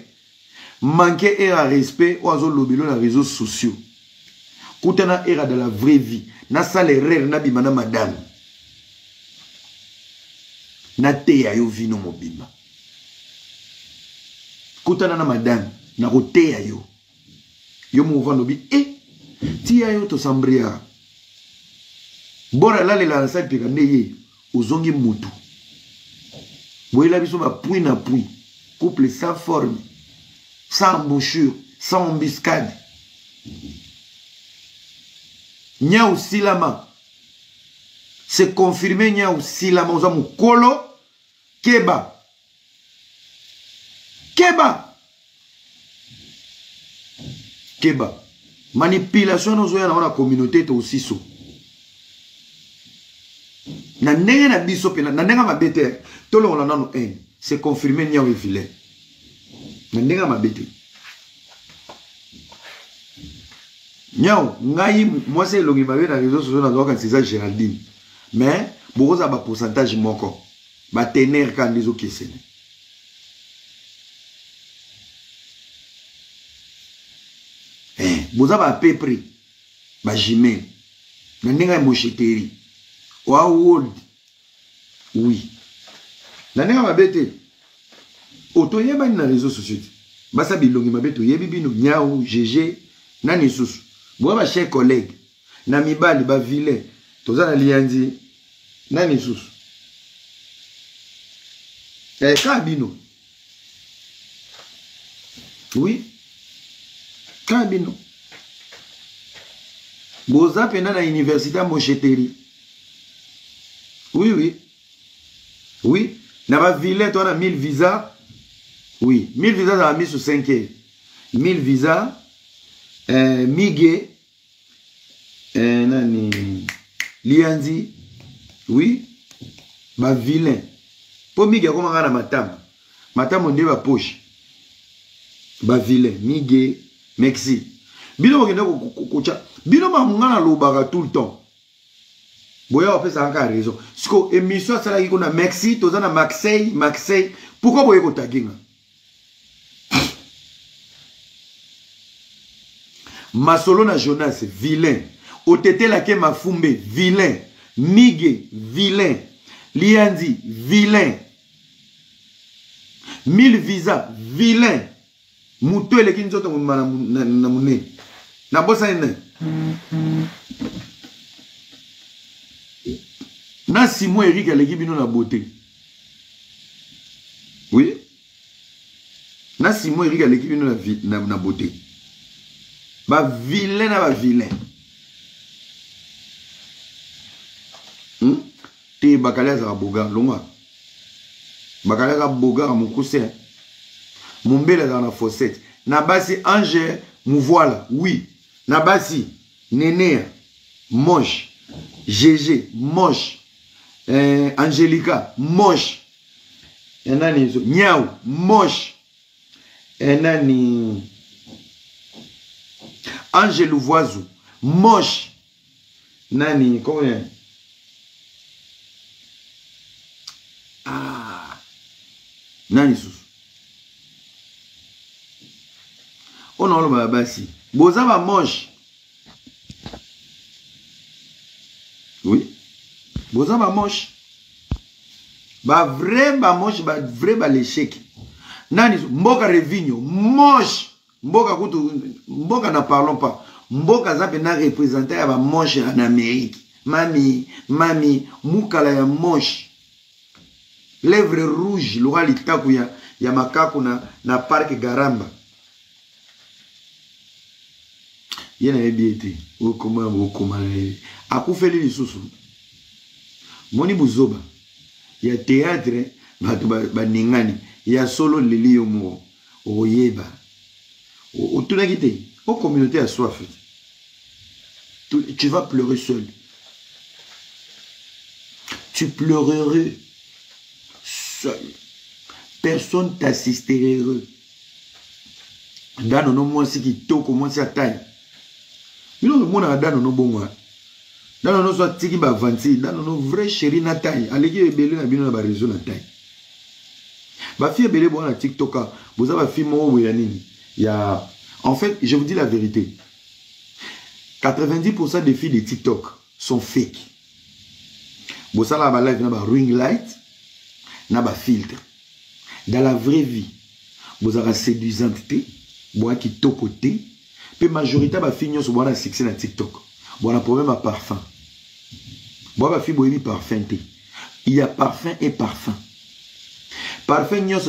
manquer à respect aux lobilo les réseaux sociaux. Koutana era de la vraie vie. Na sale rere na bimana madame. Na teya yo vino mobimba. Koutana na madame. Na ko teya yo. Yo mouvant nobi. Tia yo to sambria. Bora la le lansa pika neye. Ozongi mutu. Boyela biso ba pui na pui. Couple sans forme. Sans embouchure. Sans embuscade. Nya ou silama. C'est confirmé nya ou silama. Nous avons kolo. Keba. Keba. Keba. Manipulation nous avons dans la communauté aussi so. Na ndenge na biso pe na ndenge ma bete. Tolo on a c'est confirmé nya ou vilain. Na ndenge ma bete. Nyao, ngai moi c'est longi mabe na réseaux sociaux na zoka c'est ça Géraldine. Mais beaucoup ça ba pourcentage moko. Ba tenir quand les autres questions. Boza ba peu près. Ba jimé. Na ndenge mocheteri. Wa world. Oui. Na ndenge ma bete. Otoyeba na réseaux sociaux. Ba sa bilongi mabe to yebi bino nyao GG nani susu. Bon, ma chers collègues, Namibali, ba vilain, tous en lianzi, nani sous. Kabino. Oui. Kabino. Boza pena na université Mocheteri. Oui, oui. Oui. Na ba vilain, toi, on a 1000 visas. Oui. 1000 visas, ça a mis sur 5 heures. 1000 visas. Miguel nani Lianzi oui ba vilain pour Miguel comment ngana matamo nde ba poche ba vilain Miguel merci bino ngenda kocha bino ngana lobaka tout le temps boya opé ça encore raison siko émission ça là qui kona merci tozana Marseille pourquoi boye ko taginga Masolo na Jonas, vilain. Otete la ke mafumbe, vilain. Mige, vilain. Lianzi, vilain. 1000 visa, vilain. Moutou ele kinzoto na mune. Na bosa ene. Na Simon Eric aleki bino na beauté. Oui. Na Simon Eric aleki bino na beauté. Ba vilain na ba vilain. Te bakale za boga longa. Bakale za boga mukuse. Mumbele za na fossette. Nabasi Ange Mouvoila, oui. Nabasi Néné, moche. GG, moche. Angelica, moche. Nani Niao, moche. Nani Angel Voisu, moche. Nani, comment est? Ah. Nani sous. On a le babasi. Bozaba moche. Oui. Bozaba moche. Ba vrai ba moche, ba vrai ba l'échec. Nani Mboka Revinho, moche. Mboka kutu, Mboka na parlons pas. Mboka zape na représenté ya ba moche en Amérique. Mami, Moukala ya moche. Lèvres rouges, l'ora litaku ya makaku na parc Garamba. Yena ebiete, okoma akufeli lisusu. Moni buzoba. Ya théâtre, ba ningani. Ya solo lili yomo. Oyeba. Otunakite. Aux communautés à soif. Tu vas pleurer seul. Tu pleurerais seul. Personne t'assisterait. Dans nos mois, c'est qui tôt commence à taille. Mais non, le monde a dans nos bons mois. Dans nos soit tiki ba vanti. Dans nos vrais chéris na taille. Allez, belé na bino na ba réseau na taille. Ba fille belé bon na TikTok. Vous avez fille mo ou yanini. Il y a. En fait, je vous dis la vérité. 90% des filles de TikTok sont fake. Vous savez, la live n'a pas ring light, n'a pas filtre. Dans la vraie vie, vous avez séduisante, vous avez qui tocoté, puis majorité de filles sont bonnes à succès dans TikTok. Vous avez un problème à parfum. Vous avez filles qui parfum. Il y a parfum et parfum. Parfum, vous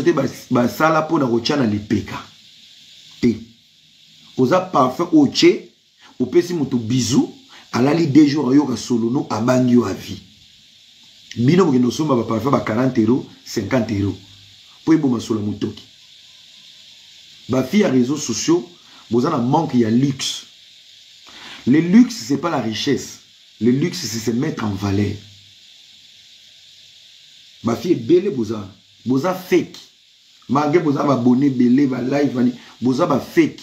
avez sala pour la les PK. Vous avez parfum au tché, vous pouvez faire un bisou, à la lit des jours, vous avez solo, nous abandonnez à vie. Bino, vous avez parfum à 40 €, 50 €. Pour vous avez solo mutoki. Bah, fille à réseaux sociaux, vous avez un manque, il y a luxe. Le luxe, ce n'est pas la richesse. Le luxe, c'est se mettre en valeur. Ma fille est belle, vous avez fake. Malgré vous avez abonné, belé, va live, vous avez fake.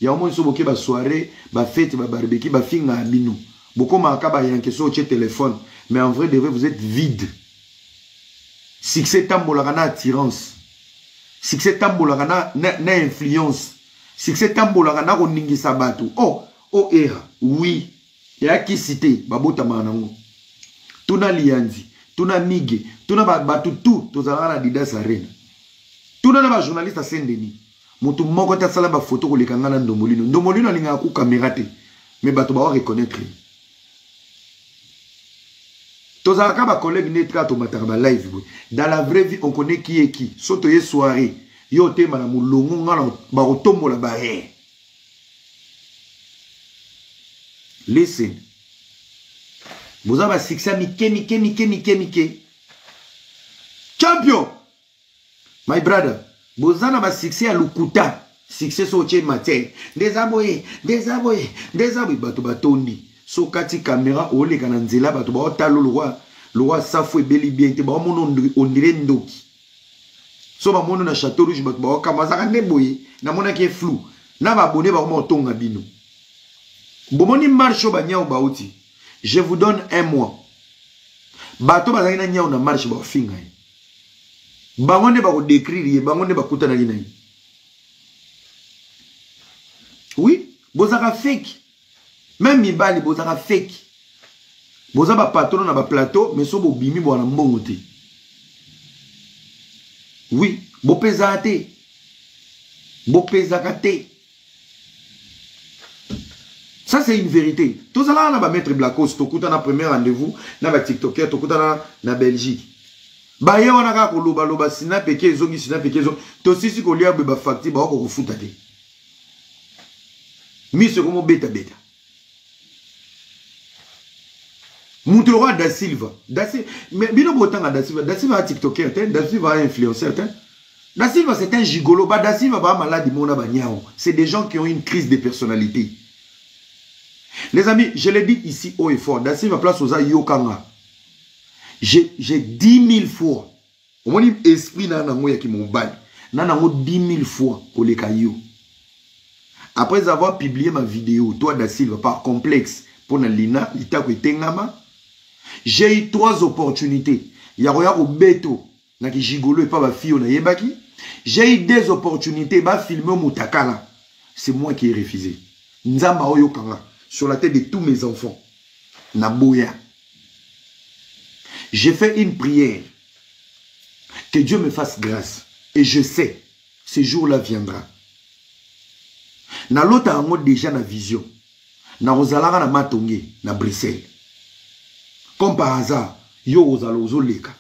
Il y a au moins une soirée, une fête, un barbecue, une fille na abino. Beaucoup marquent ba yanke sur votre téléphone, mais en vrai de vrai vous êtes vide. Succès tambolaka na attirance. Succès tambolaka na influence. Succès tambolaka na koningisa bato. Oh era. Oui. Ya ki cité babota manango. Tuna lianzi, tuna mige, tuna bato tout, tozala na Didas Arena. Tuna na ba journaliste à Saint-Denis. Mutu moko ta sala ba photo ko lekanga na Ndomolino. Ndomolino alinga ku caméra te. Mais bato ba reconnaître. Tozaka ba collègue netra to mataka ba live. Dans la vraie vie on connaît qui est qui. Soto ye soirée. Yo te mana mulongo ngala ba otombola ba he. Listen. Vous avez succès mike. Champion. My brother. Vous avez succès à l'ukuta. Succès sur le matin. Désaboué. Bato batondi. So kati caméra ou les kananzela bato ba otalo le roi safou beli bien te ba on dirait ndoki. So ba mono na château rouge bato ba kamazaka ndeboye na mona ki flou. Na ba abonné ba mo tonga bino. Bomoni marche ba nya ba uti. Je vous donne un mois. Bato ba na nya na marche ba finga. Bangonde ba ko décrire, bangonde ba kutana lina. Oui, bozaka fake. Même mibali bozaka fake. Bozaba patron na ba plateau, mais so bo bimi bo na mbongo te. Oui, bo pesate. Bo pesaka te. Ça c'est une vérité. Tout ça là on va mettre Blacos, tokuta na premier rendez-vous na ba TikToker, tokuta na Belgique. Ba ye wana ka ko loba sina peke ezongi sina peke ezongi. To sisi ko lia ba facture ba ko futa te. Mi se como beta. Montrera Da Silva. Mais bien au temps Da Silva. Da Silva est TikToker, Da Silva est influenceur. Da Silva c'est un gigolo. Da Silva va malade. C'est des gens qui ont une crise de personnalité. Les amis, je l'ai dit ici haut et fort. Da Silva place aux Yokanga. J'ai 10 000 fois. Mon esprit n'a pas qui m'ont bal. N'a pas 10 000 fois pour les cailloux. Après avoir publié ma vidéo, toi Da Silva par complexe pour Nalina, j'ai eu 3 opportunités. Il y a au Beto, qui gigolo et pas ma fille, j'ai eu 2 opportunités, bah filmer Moutakala. C'est moi qui ai refusé. Nzamba Oyokanga, sur la tête de tous mes enfants. Naboya. J'ai fait une prière. Que Dieu me fasse grâce. Et je sais, ce jour-là viendra. Na l'autre a déjà na vision. Na ozalara na matonge na Bruxelles. Comme par hasard, yo ozalo ozoleka.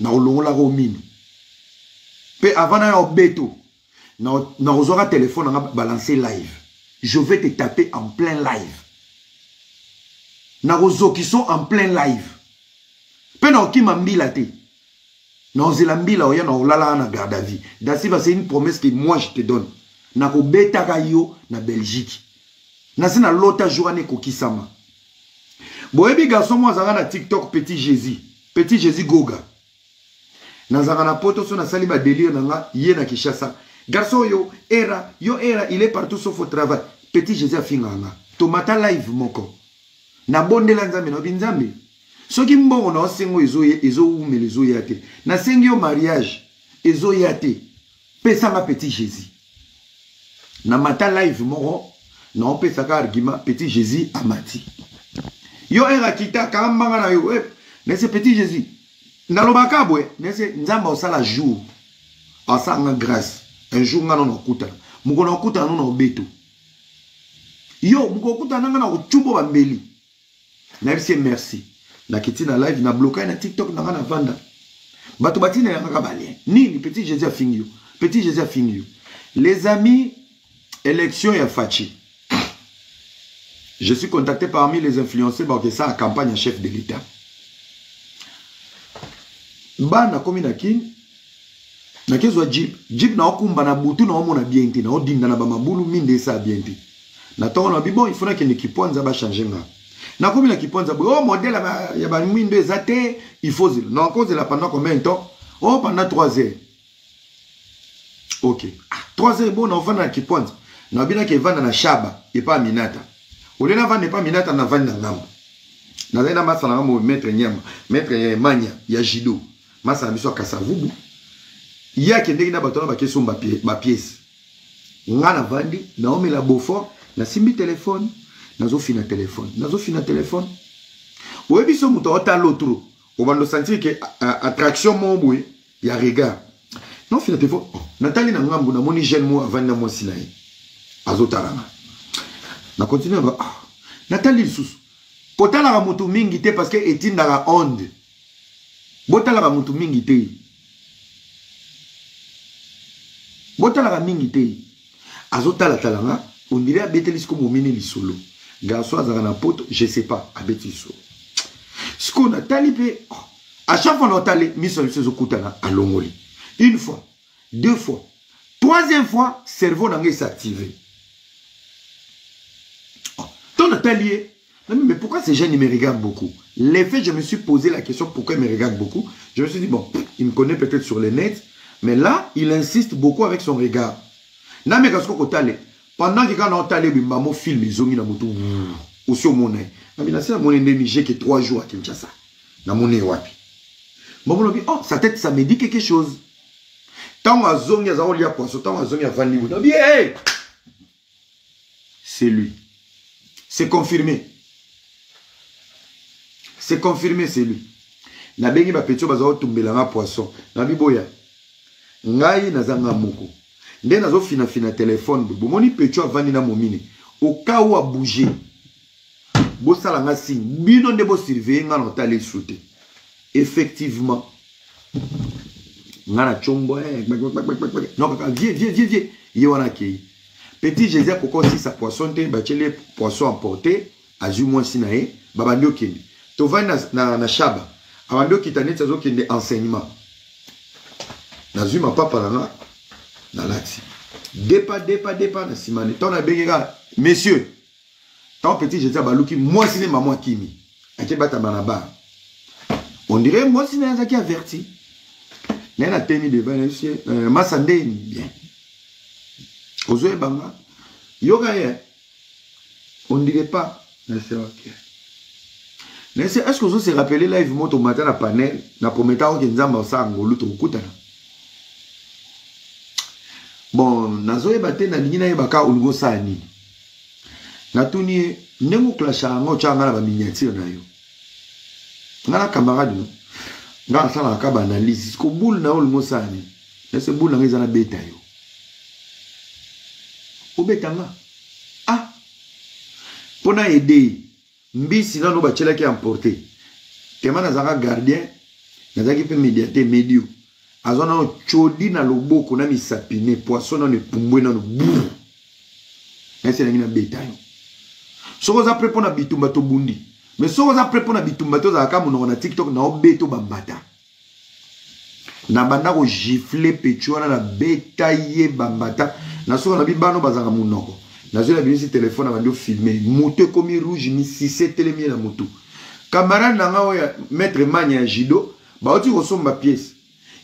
Na olongola romino. Pe avant na yo beto. Na ozora téléphone na balancer live. Je vais te taper en plein live. Na ozo qui sont en plein live. Pe na okima mbila te. Na ozela mbila oya na olala na garde à vie. Da Silva c'est une promesse que moi je te donne. Na ko betaka yo na Belgique. Na sina lota journée ko kisama. Boyebi garçon moi zanga na TikTok petit Jésus Goga. Na zanga na poto so na sali ba délire nanga yé na Kinshasa. Garçon yo era il est partout sauf au travail. Petit Jésus afinganga. Tomata live moko. Na bondela nzambe no binzambe. Soki mbongo na osengo ezo umele ezo yate. Na sengi yo mariage ezo yate. Pesanga petit Jésus. Na mata live moko na on pesaka argument petit Jésus amati. Yo era kita kambanga na yo nese petit Jésus. Na lobaka bwe nese nzamba osala jour. Asanga grâce. Un jour ngano no kuta. Muko no kuta no beto. Yo muko kuta nanga na uchumbo bambeli. Na merci. Na kiti na live na bloqué na TikTok na na vanda. Bato batine na kabalien. Ni petit Jésus a fini. Petit Jésus a fini. Les amis, élection ya Fachi. Je suis contacté parmi les influenceurs pour que ça a campagne en chef de l'État. Ba na komi na kin na kezwa jeep na okumba na butu na omona bienti na odinda na ba mabulu minde sa bienti. Na tongo na bibon il faudra que ne kiponza ba changer nga. Na komi na kiponza bo modèle ya ba minde zate il faut na cause la pendant combien de temps? Oh pendant 3 heures. OK. 3 heures bon na vanda na kiponza. Na bina ke vanda na shaba et pas minata. Ole na vanda pas minata na vanda na ngamba. Na zena masala ngamo maître nyama, maître manya ya jido. Masala biso kasavubu. Ya kende na batona ba keso ba pièce. Ngana vandi na omela bofo na simbi téléphone. Nazo fina téléphone. Oye biso muto ota l'autre. O bando sentir que attraction mombwe ya regard. Non fina téléphone. Natali na ngambu na moni jeune mo avant na mo sinayi. Azotaranga. Na continue ba Natali susu. Potala ka mutu mingi te parce que etinda ka onde. Botala ka mutu mingi te. Botala ka mingi te. Azotala talanga, on dirait abetelis comme mini lisolo. Garçon azaka na poto, je sais pas, abetiso. Ce qu'on a talipé, à chaque fois on a talé, miso se kutana à longoli. Une fois, 2 fois, 3e fois, cerveau n'a pas s'activer. Ton atelier. Mais pourquoi ces jeunes ils me regardent beaucoup? Les faits, je me suis posé la question pourquoi ils me regardent beaucoup. Je me suis dit, bon, il me connaît peut-être sur les nets, mais là, il insiste beaucoup avec son regard. Pendant que quand on a un film, ils ont mis dans moto aussi au monde. J'ai que 3 jours à Kinshasa. Dans mon wapi. Bon, oh, sa tête, ça me dit quelque chose. Tant que zone ya zaolia poisson, tant que zone ya vandi, c'est lui. C'est confirmé. C'est confirmé, c'est lui. Na bengi ba petio bazao tumbelanga poisson. Na biboya. Ngai nazanga moko. Nde nazo fina téléphone. Bomoni petio avandi na momine. Au cas où a bougé. Bo sala nga signe. Bino nde bo surveiller nga na tali sauter. Effectivement. Nga na chombo non kaka vieux. Yewana kei. Petit Jésus a koko si sa poisson te bachele poisson emporté. Azu moi sinae. Babandi okende. Tu vas na Chaba. Avant de quitter net, tu as enseignement. Nazu ma papa na lati. Dépa na simane. Ton abegera, messieurs. Ton petit j'étais baluki, moi c'est maman kimi. Ake bata banaba. On dirait moi c'est un qui averti. Nena temi de ban monsieur Masande bien. Ozoe banga. Yoga ye. On ne dirait pas. Est-ce que vous se rappelez live au matin à panel, na promettant que nous avons ça en golu to kutana. Bon, nazoe baté na lingina ye baka ulgo sani. Na tuni nemu clasha ngo changa na ba miniature na yo. Ngala camarade no. Nga sala ka ba analyse ko boule na ulgo sani. Ese boule na ngeza na beta yo. Obetanga. Ah. Pona aider. Mbisi nano bachela ki emporté. Tema nazaka gardien, nazaki pe médiateur médio. Azona no chodi na loboko na misapine, poisson na ne pumbwe na no bou. Nese na beta yo. Soko za prepo na bitumba to bundi. Mais soko za prepo na bitumba to za ka monoko na TikTok na obeto bambata. Na banda ko gifler pechuana na beta ye bambata. Na soko na bibano bazanga monoko. Nazo la bisi téléphone avant de filmer. Moto comme rouge mi 6 télémier na moto. Camarade na nga maître Mania Jido, ba oti ko somba pièce.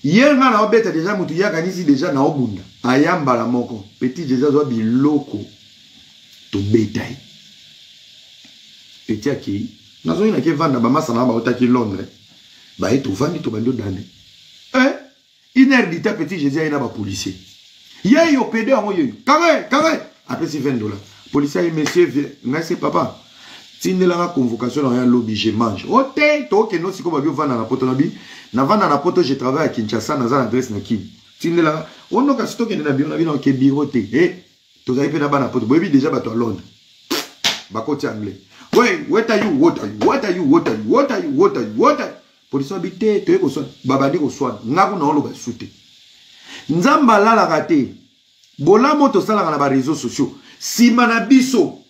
Hier nga na obeta déjà moto ya kanisi déjà na obunda. Ayamba la moko. Petit déjà zo biloko. To betaille. Petit aki. Nazo ina ke vanda ba masa na ba otaki Londres. Ba eto vandi to bando dane. Une heure d'ita petit Jésus ina ba policier. Yé yo pédé en yo. Carré. Après c'est $20. Policier monsieur, merci papa. Si nous avons convocation dans un lobby, je mange. Ok, toi que nous si comme vous vendre na poto nabi, na vendre na poto je travaille à Kinshasa, na za adresse na Kim. Si nous là, on a casse que na bien na ke biroté. Tu as na ba na poto. Bobi déjà ba to à Londres. Ba côté anglais. Wait, what are you? Policier habité, tu es ko so, babadi ko so, ngaku na lo ba souté. Nzamba la la raté. Bola moto sala na ba réseaux sociaux. Si manabiso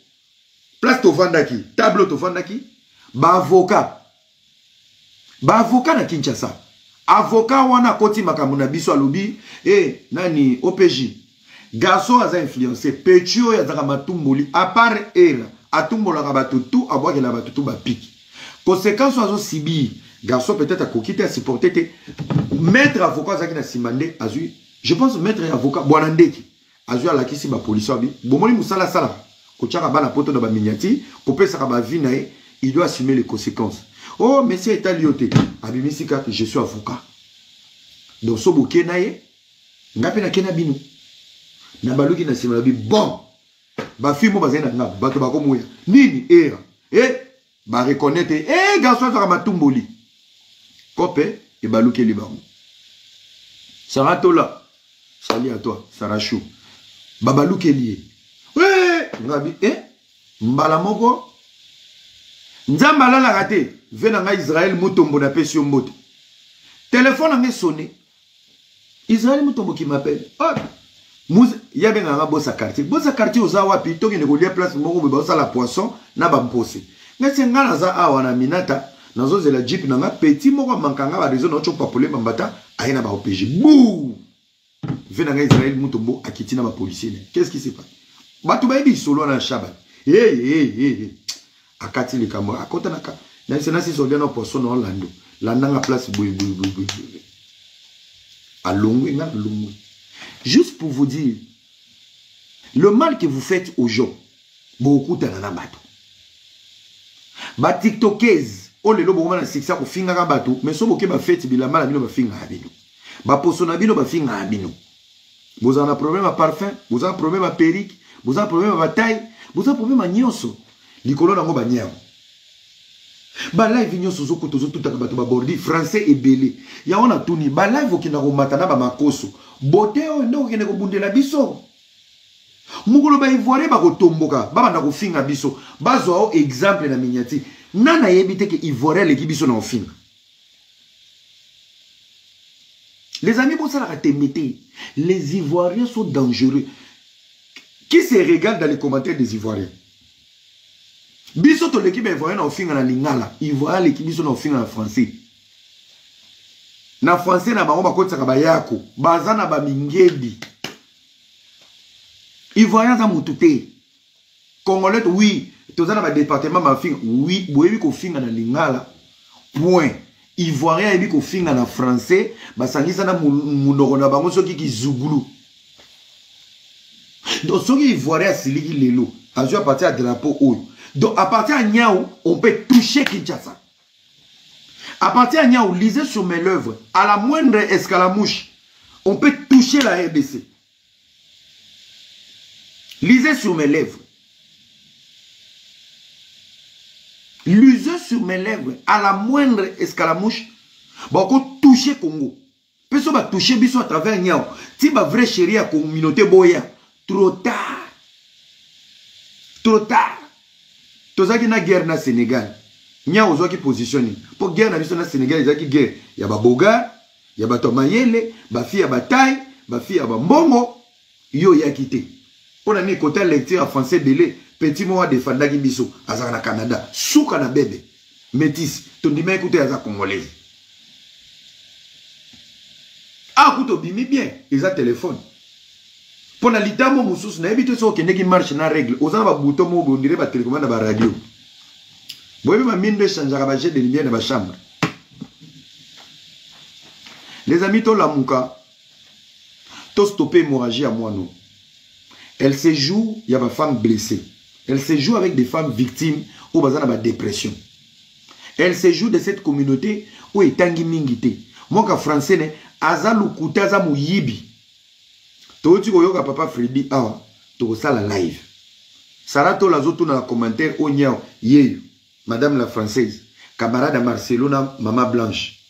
place to vandaki, tableau to vandaki, ba avocat na Kinshasa. Avocat wana koti makamuna biso alobi nani OPJ. Garçon aza influencé, petio ya zaka matumboli à part era, atumbola ka batutu abwaki la batutu ba piki. Conséquence azo sibi, garçon peut-être a kokite a supporter maître avocat zaki na simande azui. Je pense maître avocat Bwanandeki. Azua la kisi ba police abi bomoli musala sala ko tchaka bana poto na ba miniati ko pesa ka ba vie na il doit assumer les conséquences. Oh monsieur est alioté abimisi ka je suis avocat donc so boké na ye ngapi na kena bino na baluki na sima bi bon ba fimo bazena na bato ba ko moya nini era ba reconnaître garçon za matumboli kopé et baluki libango Saratola salut à toi Sarachou Babalou Kélié. Ouais, Ngabi, Mbala moko. Nzambala la raté. Venanga Israël Mutombo na pesio mbote. Téléphone a sonné. Israël Mutombo qui m'appelle. Oh, yabe nga bossa quartier. Bossa quartier oza wapi to kene ko lia place moko be bossa la poisson na ba mpose. Ngati ngala za awa na minata nazo zela jeep na nga petit moko mankanga ba réseau no chopa pole bambata ayina ba OPJ. Bouh. Venanga Israël Mutombo a quitté ma policier. Qu'est-ce qui s'est passé? Batoubaïbi solo na Shabbat. Akati le kamo. Akota naka. Na senasi solia no poisson na Orlando. Landanga place boui. À Longwe, na Longwe. Juste pour vous dire, le mal que vous faites aux gens, beaucoup de bateau. Ba tiktokers, on le lobo na siksa ko finga ka bateau, mais so boke ba fête bilama la bino ba finga abino. Ba poso na bino ba finga abino. Vous avez un problème à parfum, vous avez un problème à perruque, vous avez un problème à bataille, vous avez un problème à nyonso. Likolo na ngo ba nyam. Ba live nyonso zo koto zo tout ka bato ba bordi français et belé. Ya on a tuni ba live okina ko matana ba makoso. Bote o ndo okina ko bundela biso. Mukolo ba ivoire ba ko tomboka, ba banda ko finga biso. Ba zo exemple na minyati. Nana yebite ke ivoire le ki biso na ofinga. Les amis, bon, ça l'a mettez. Les Ivoiriens sont dangereux. Qui se regarde dans les commentaires des Ivoiriens? Biso to l'équipe ivoirienne na ofinga na lingala. Ivoirien l'équipe biso na ofinga na français. Na français na bango bakotisaka bayako. Baza na bamingedi. Ivoirien za mutu te. Congolais, oui. Toza na ba département mafinga. Oui. Boyebi ko finga na lingala. Point. Ivoirien yebi ko finga na français. Basangisa na munoko na bango soki ki zugulu. Donc soki Ivoirien siliki lelo. Azui à partir de drapeau haut. Donc à partir de Niaou, on peut toucher Kinshasa. À partir de Niaou, lisez sur mes lèvres. À la moindre escalamouche, on peut toucher la RDC. Lisez sur mes lèvres. Lisez sur mes lèvres. À la moindre escalamouche, on peut toucher Congo. Personne va toucher biso à travers Niaou. Si ma vraie chérie à communauté boya, trop tard. Trop tard. Tozaki na guerre na Sénégal. Niaou zo ki positionné. Pour guerre na biso na Sénégal, ezaki guerre. Ya ba boga, ya ba tomayele, ba fi ya bataille, ba fi ya ba mbongo, yo ya quitté. On a mis côté lecture en français belé, petit mois de fandaki biso, azaka na Canada, souka na bébé. Métis, ton dima écouter aza congolaise. Ah, écoute, bimi bien, ils ont téléphone. Pour la lita mo musus na ebito so kende ki marche na règle. Ozana ba bouton mo bo ndire ba télécommande ba radio. Boyebi ma mine de changer ba jet de lumière dans ba chambre. Les amis to la muka. To stopper hémorragie à moi nous. Elle se joue, il y a des femmes blessées. Elle se joue avec des femmes victimes ou bazana ba dépression. Elle se joue de cette communauté où est tangi mingité. Moi ka français ne azalu kutaza mu yibi. Toti koyoka papa Freddy awa to sala live. Sarato la zoto na commentaire o nyao yeyo madame la française camarade à Barcelona maman blanche.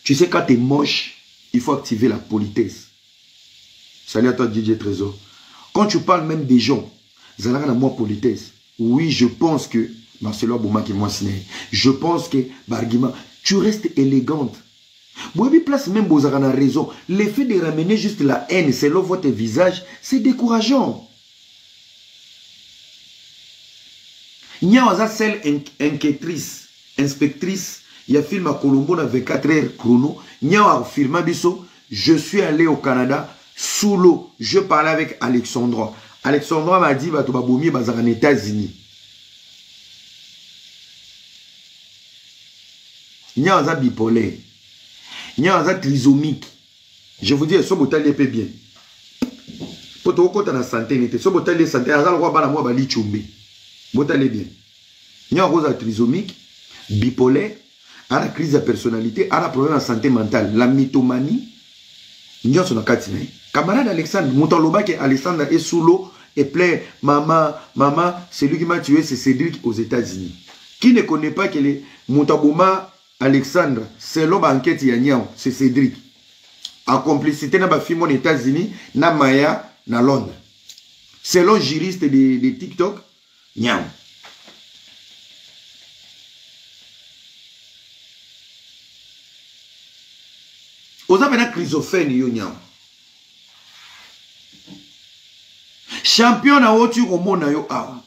Tu sais quand tu es moche, il faut activer la politesse. Salut à toi DJ Trésor. Quand tu parles même des gens, zalaka na moi politesse. Oui, je pense que Marcelo Abouma qui moi siné. Je pense que Barguima, tu restes élégante. Boyebi place même Bozarana raison. L'effet de ramener juste la haine selon votre visage, c'est décourageant. Nyawaza celle inquiétrice, inspectrice, il y a film à Colombo dans 24 heures chrono. Nyawa film biso, je suis allé au Canada sous l'eau. Je parlais avec Alexandra. Alexandra m'a dit bah tu vas bomber bazar en États-Unis. Nyawaza bipolaire. Nyawaza trisomique. Je vous dis, ce botal est bien. Pour tout côté la santé, ce botal est santé. Azal roi bala moi bali chumbe. Botal est bien. Nyawaza trisomique, bipolaire, a la crise de personnalité, a la problème de santé mentale, la mythomanie. Nyawaza na katine. Camarade Alexandre, Moutaloba que Alexandre est sous l'eau et plein. Maman, celui qui m'a tué, c'est Cédric aux États-Unis. Qui ne connaît pas que les Moutabouma Alexandre, c'est l'homme enquête Yanyao, c'est Cédric. En complicité dans film aux États-Unis, na Maya, na Londres. Selon juriste de TikTok, Nyao. Oza bena chrysophène yo Nyao. Champion na otu komona yo awa.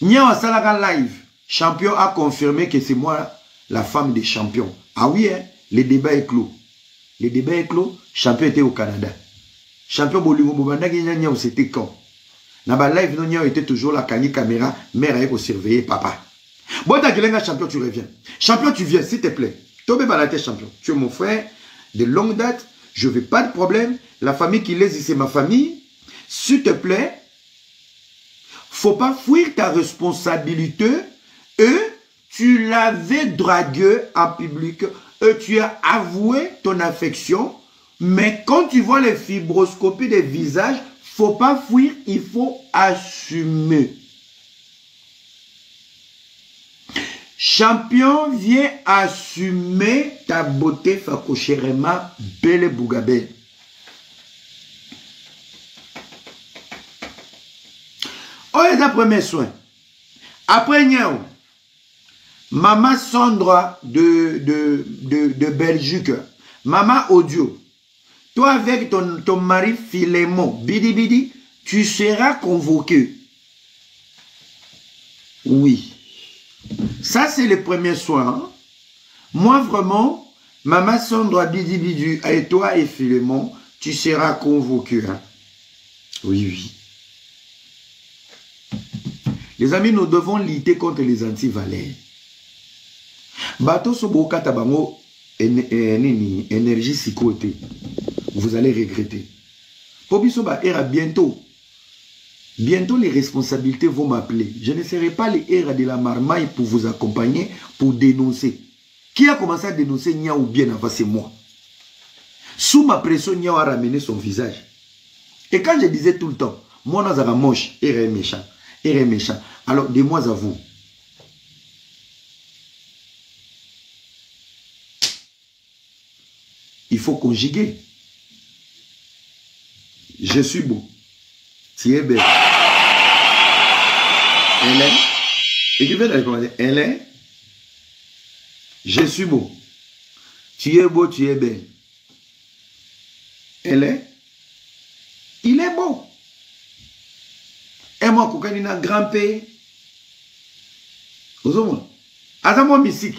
Nyao asalaka live. Champion a confirmé que c'est moi la femme des champions. Ah oui, hein? Le débat est clos. Le débat est clos. Champion était au Canada. Champion Bolingo Bobandaki Nyao, c'était quand? Naba live, non, Nyao était toujours la caméra. Mère avait surveiller papa. Bon, t'as que champion, tu reviens. Champion, tu viens, s'il te plaît. Tombé balade, champion. Tu es mon frère de longue date. Je veux pas de problème. La famille qui les c'est ma famille. S'il te plaît, faut pas fuir ta responsabilité. Tu l'avais dragué en public et tu as avoué ton affection. Mais quand tu vois les fibroscopies des visages, faut pas fuir, il faut assumer. Champion, viens assumer ta beauté fakocherema belle bougabé. Oh, les premiers soins. Après, Nyao. Maman Sandra de Belgique. Maman Audio. Toi avec ton mari Philémon, Bidi Bidi, tu seras convoqué. Oui. Ça, c'est le premier soin. Hein? Moi, vraiment, Maman Sandra Bidi Bidu, et toi et Philémon, tu seras convoqué. Hein? Oui, oui. Les amis, nous devons lutter contre les anti-valets. Bateau Soboka Tabango, énergie psychoté. Vous allez regretter. Pobisoba era bientôt. Bientôt, les responsabilités vont m'appeler. Je ne serai pas les héros de la marmaille pour vous accompagner, pour dénoncer. Qui a commencé à dénoncer Nia ou bien avant, c'est moi. Sous ma pression, Nia a ramené son visage. Et quand je disais tout le temps, moi, nous avons moche, héros méchant, héros méchant. Alors, de moi à vous. Il faut conjuguer. Je suis beau. Tu es belle. Elle est. Écrivez dans les commentaires. Elle est. Je suis beau. Tu es beau, tu es belle. Elle est. Il est beau. Et moi, quand il a grimpé. Vous savez, moi, mystique.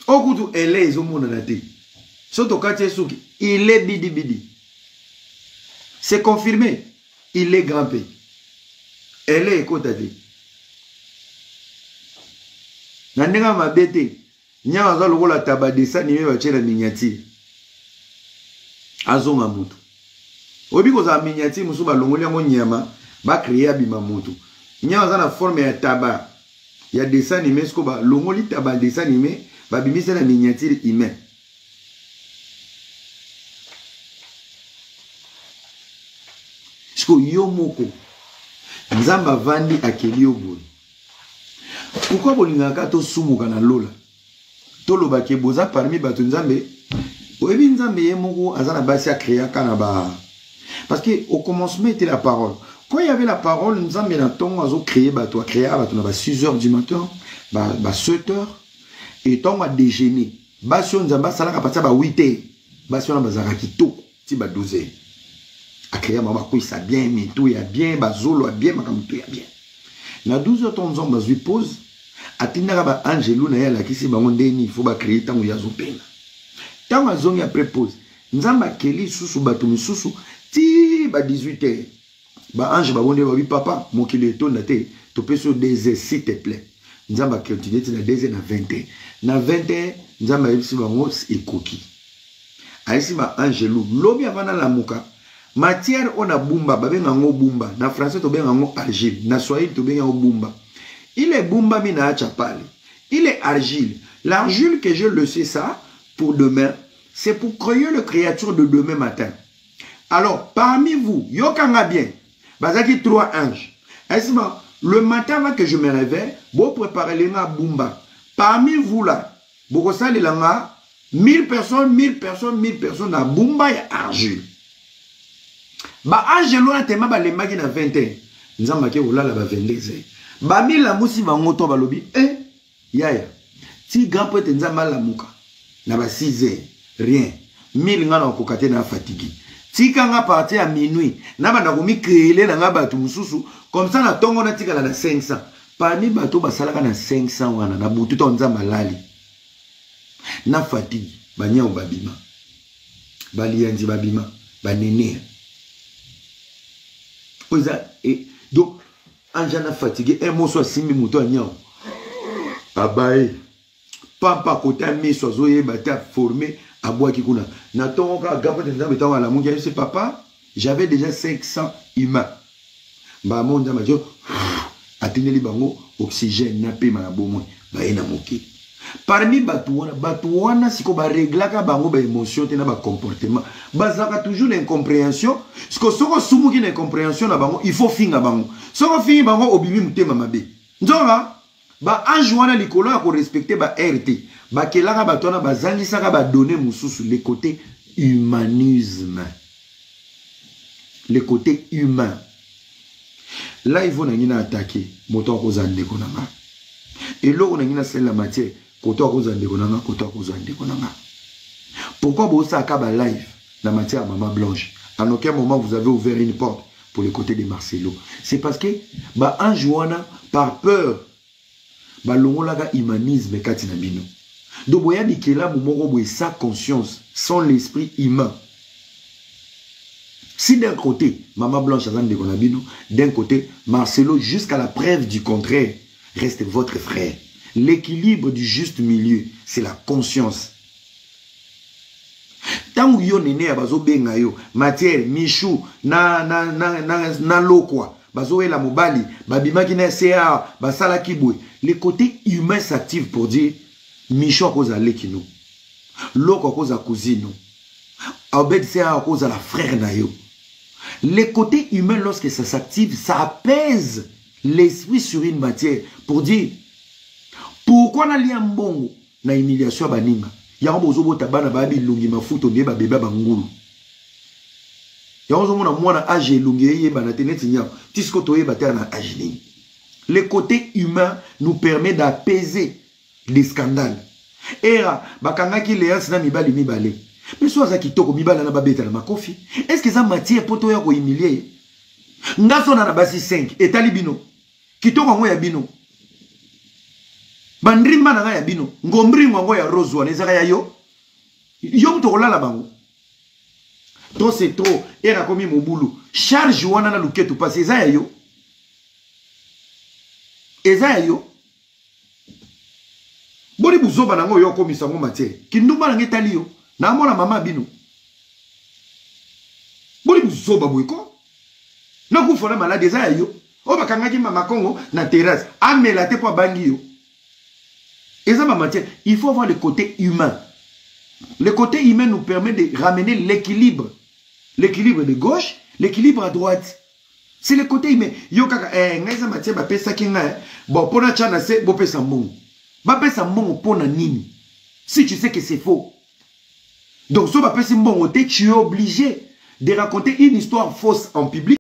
Au coup, elle est, ils ont mon anaté. Surtout quand il est bidi bidi. C'est confirmé. Il est grimpé. Elle est écoutée. Nandega ma bête. Nya aza lokola taba dessin animé ba tchela miniature. Azonga mutu. Obi ko za miniature musu ba longoli yango nyama ba créer bima mutu. Nya aza na forme ya taba. Ya dessin animé sko ba longoli taba dessin animé ba bimisa na miniature humain. Sko yo moko. Nzamba vandi akeli obo. Pourquoi bolingaka to sumuka na lola? Toloba ke boza parmi bato nzambe. Oyebi nzambe ye moko azana basi a créer kana ba. Parce que au commencement était la parole. Quand il y avait la parole, nzambe na tongo azo créer bato a créer bato na ba 6 heures du matin, ba 7 heures et tongo a déjeuner. Basi nzamba salaka partir ba 8 heures. Basi na bazaka kitoko ti ba 12 heures. A créer mama ko ça bien mais tout ya bien ba zolo a bien makamto ya bien. Na 12 heures ton nzamba zui pause. Atinaka ba angelou na ya la kisi bango ndeni il faut ba créer tango ya zopena. Tango azongi après pause. Nzamba keli susu bato misusu ti ba 18 heures. Ba ange ba bonde ba bi papa mokili etonda te to peso 2 heures s'il te plaît. Nzamba continue na 2 heures na 20 heures. Na 20 heures nzamba yebisi bango ekoki. Aisi ba angelou lobi avana la muka. Matière on a bumba babenga ngo bumba na français to benga ngo argile na swahili to benga ngo bumba. Il est bumba mina acha pale. Il est argile. L'argile que je le sais ça pour demain, c'est pour créer le créature de demain matin. Alors parmi vous, yokanga bien. Bazaki 3 anges. Est-ce le matin avant que je me réveille, vous préparez les ma bumba. Parmi vous là, vous savez là 1000 personnes, 1000 personnes, 1000 personnes na bumba et argile. Ba angelo na tema ba lembaki na 20. Nzamba ke olala ba 22. Ba mila musi ba ngoto ba lobi yaya. Ti grand pote nzamba la muka na ba 6 rien. 1000 ngana kokate na fatigué. Ti kanga parti à minuit na ba ndakomi créer na nga batu mususu comme ça na tongo na tika na 500. Parmi bato ba salaka na 500 wana na butu to nzamba lali. Na fatigue ba nya obabima. Ba lianzi babima ba nene. Et donc, Anjana fatigué, un mot soit simi mouton agnan. Abaye. Pampa côté mais soit zoé bata formé à bois qui kuna. Naton ka gapo de nzamba tawa la munga c'est papa, j'avais déjà 500 humains. Ba mon nzamba jo atineli bango oxygène na pe ma bomo ba ena moki. Parmi Batouana, si on régler bango émotion, ba comportement, bazaka toujours l'incompréhension. Ce que soko sumu ki l'incompréhension na bango, il faut finga bango. Soko fingi bango obimi mutema mabe. Nzonga ba anjouana likolo ya ko respecter ba RT. Ba kelaka batona bazangi saka ba donner mususu le côté humanisme. Le côté humain. Là il faut na attaquer moto ko zande ko nanga. Et là on a c'est la matière. Pourquoi vous live la matière à maman blanche? À aucun moment vous avez ouvert une porte pour le côté de Marcelo. C'est parce que, bah, un jouana, par peur, bah, l'ongolaga humanisme katina bino. Donc, boya bikela moumoro boye sa conscience, sans l'esprit humain. Si d'un côté, Maman Blanche Azan de Konabino, d'un côté, Marcelo, jusqu'à la preuve du contraire, reste votre frère. L'équilibre du juste milieu, c'est la conscience. Tant que yo nene ya bazo benga yo, matière, michou, na lokwa, bazo la mobali, babima ki na CA, basala kibwe. Le côté humain s'active pour dire, michou à cause à l'équino, lokwa à cause à cousine, Abed CA à cause à la frère na yo. Le côté humain, lorsque ça s'active, ça apaise l'esprit sur une matière pour dire, pourquoi na liya mbongo na humiliation baninga? Ya bozo bota bana babi lungi mafuto nde ba beba bangulu. Ya bozo mona mwana age lungi ye bana teneti nya. Tisko toye bata na age ni. Le côté humain nous permet d'apaiser les scandales. Era bakanga ki léance na mibali. Mais soit za kitoko mibala na babeta na makofi. Est-ce que ça matière poto ya ko humilier? Ngaso na basi 5 etali bino. Kitoko ngo ya bino. Bandrimba na ya bino ngombri ngwango ya rozwa nezaka ya yo mto kolala bango trop c'est trop era komi mobulu charge wana na luketu parce eza ya yo boli buzoba nango yo komisa ngo matière kindumba na ngetali yo na mona mama bino boli buzoba boyko na kufona malade eza ya yo o bakangaki mama Kongo na terrasse amela te po bangi yo. Et ça, il faut avoir le côté humain. Le côté humain nous permet de ramener l'équilibre. L'équilibre de gauche, l'équilibre à droite. C'est le côté humain. Yo kaka, bon, pona chana se, bo pesa mbongo. Ba pesa mbongo pona nini. Si tu sais que c'est faux. Donc, si ba pesa mbongo, tu es obligé de raconter une histoire fausse en public.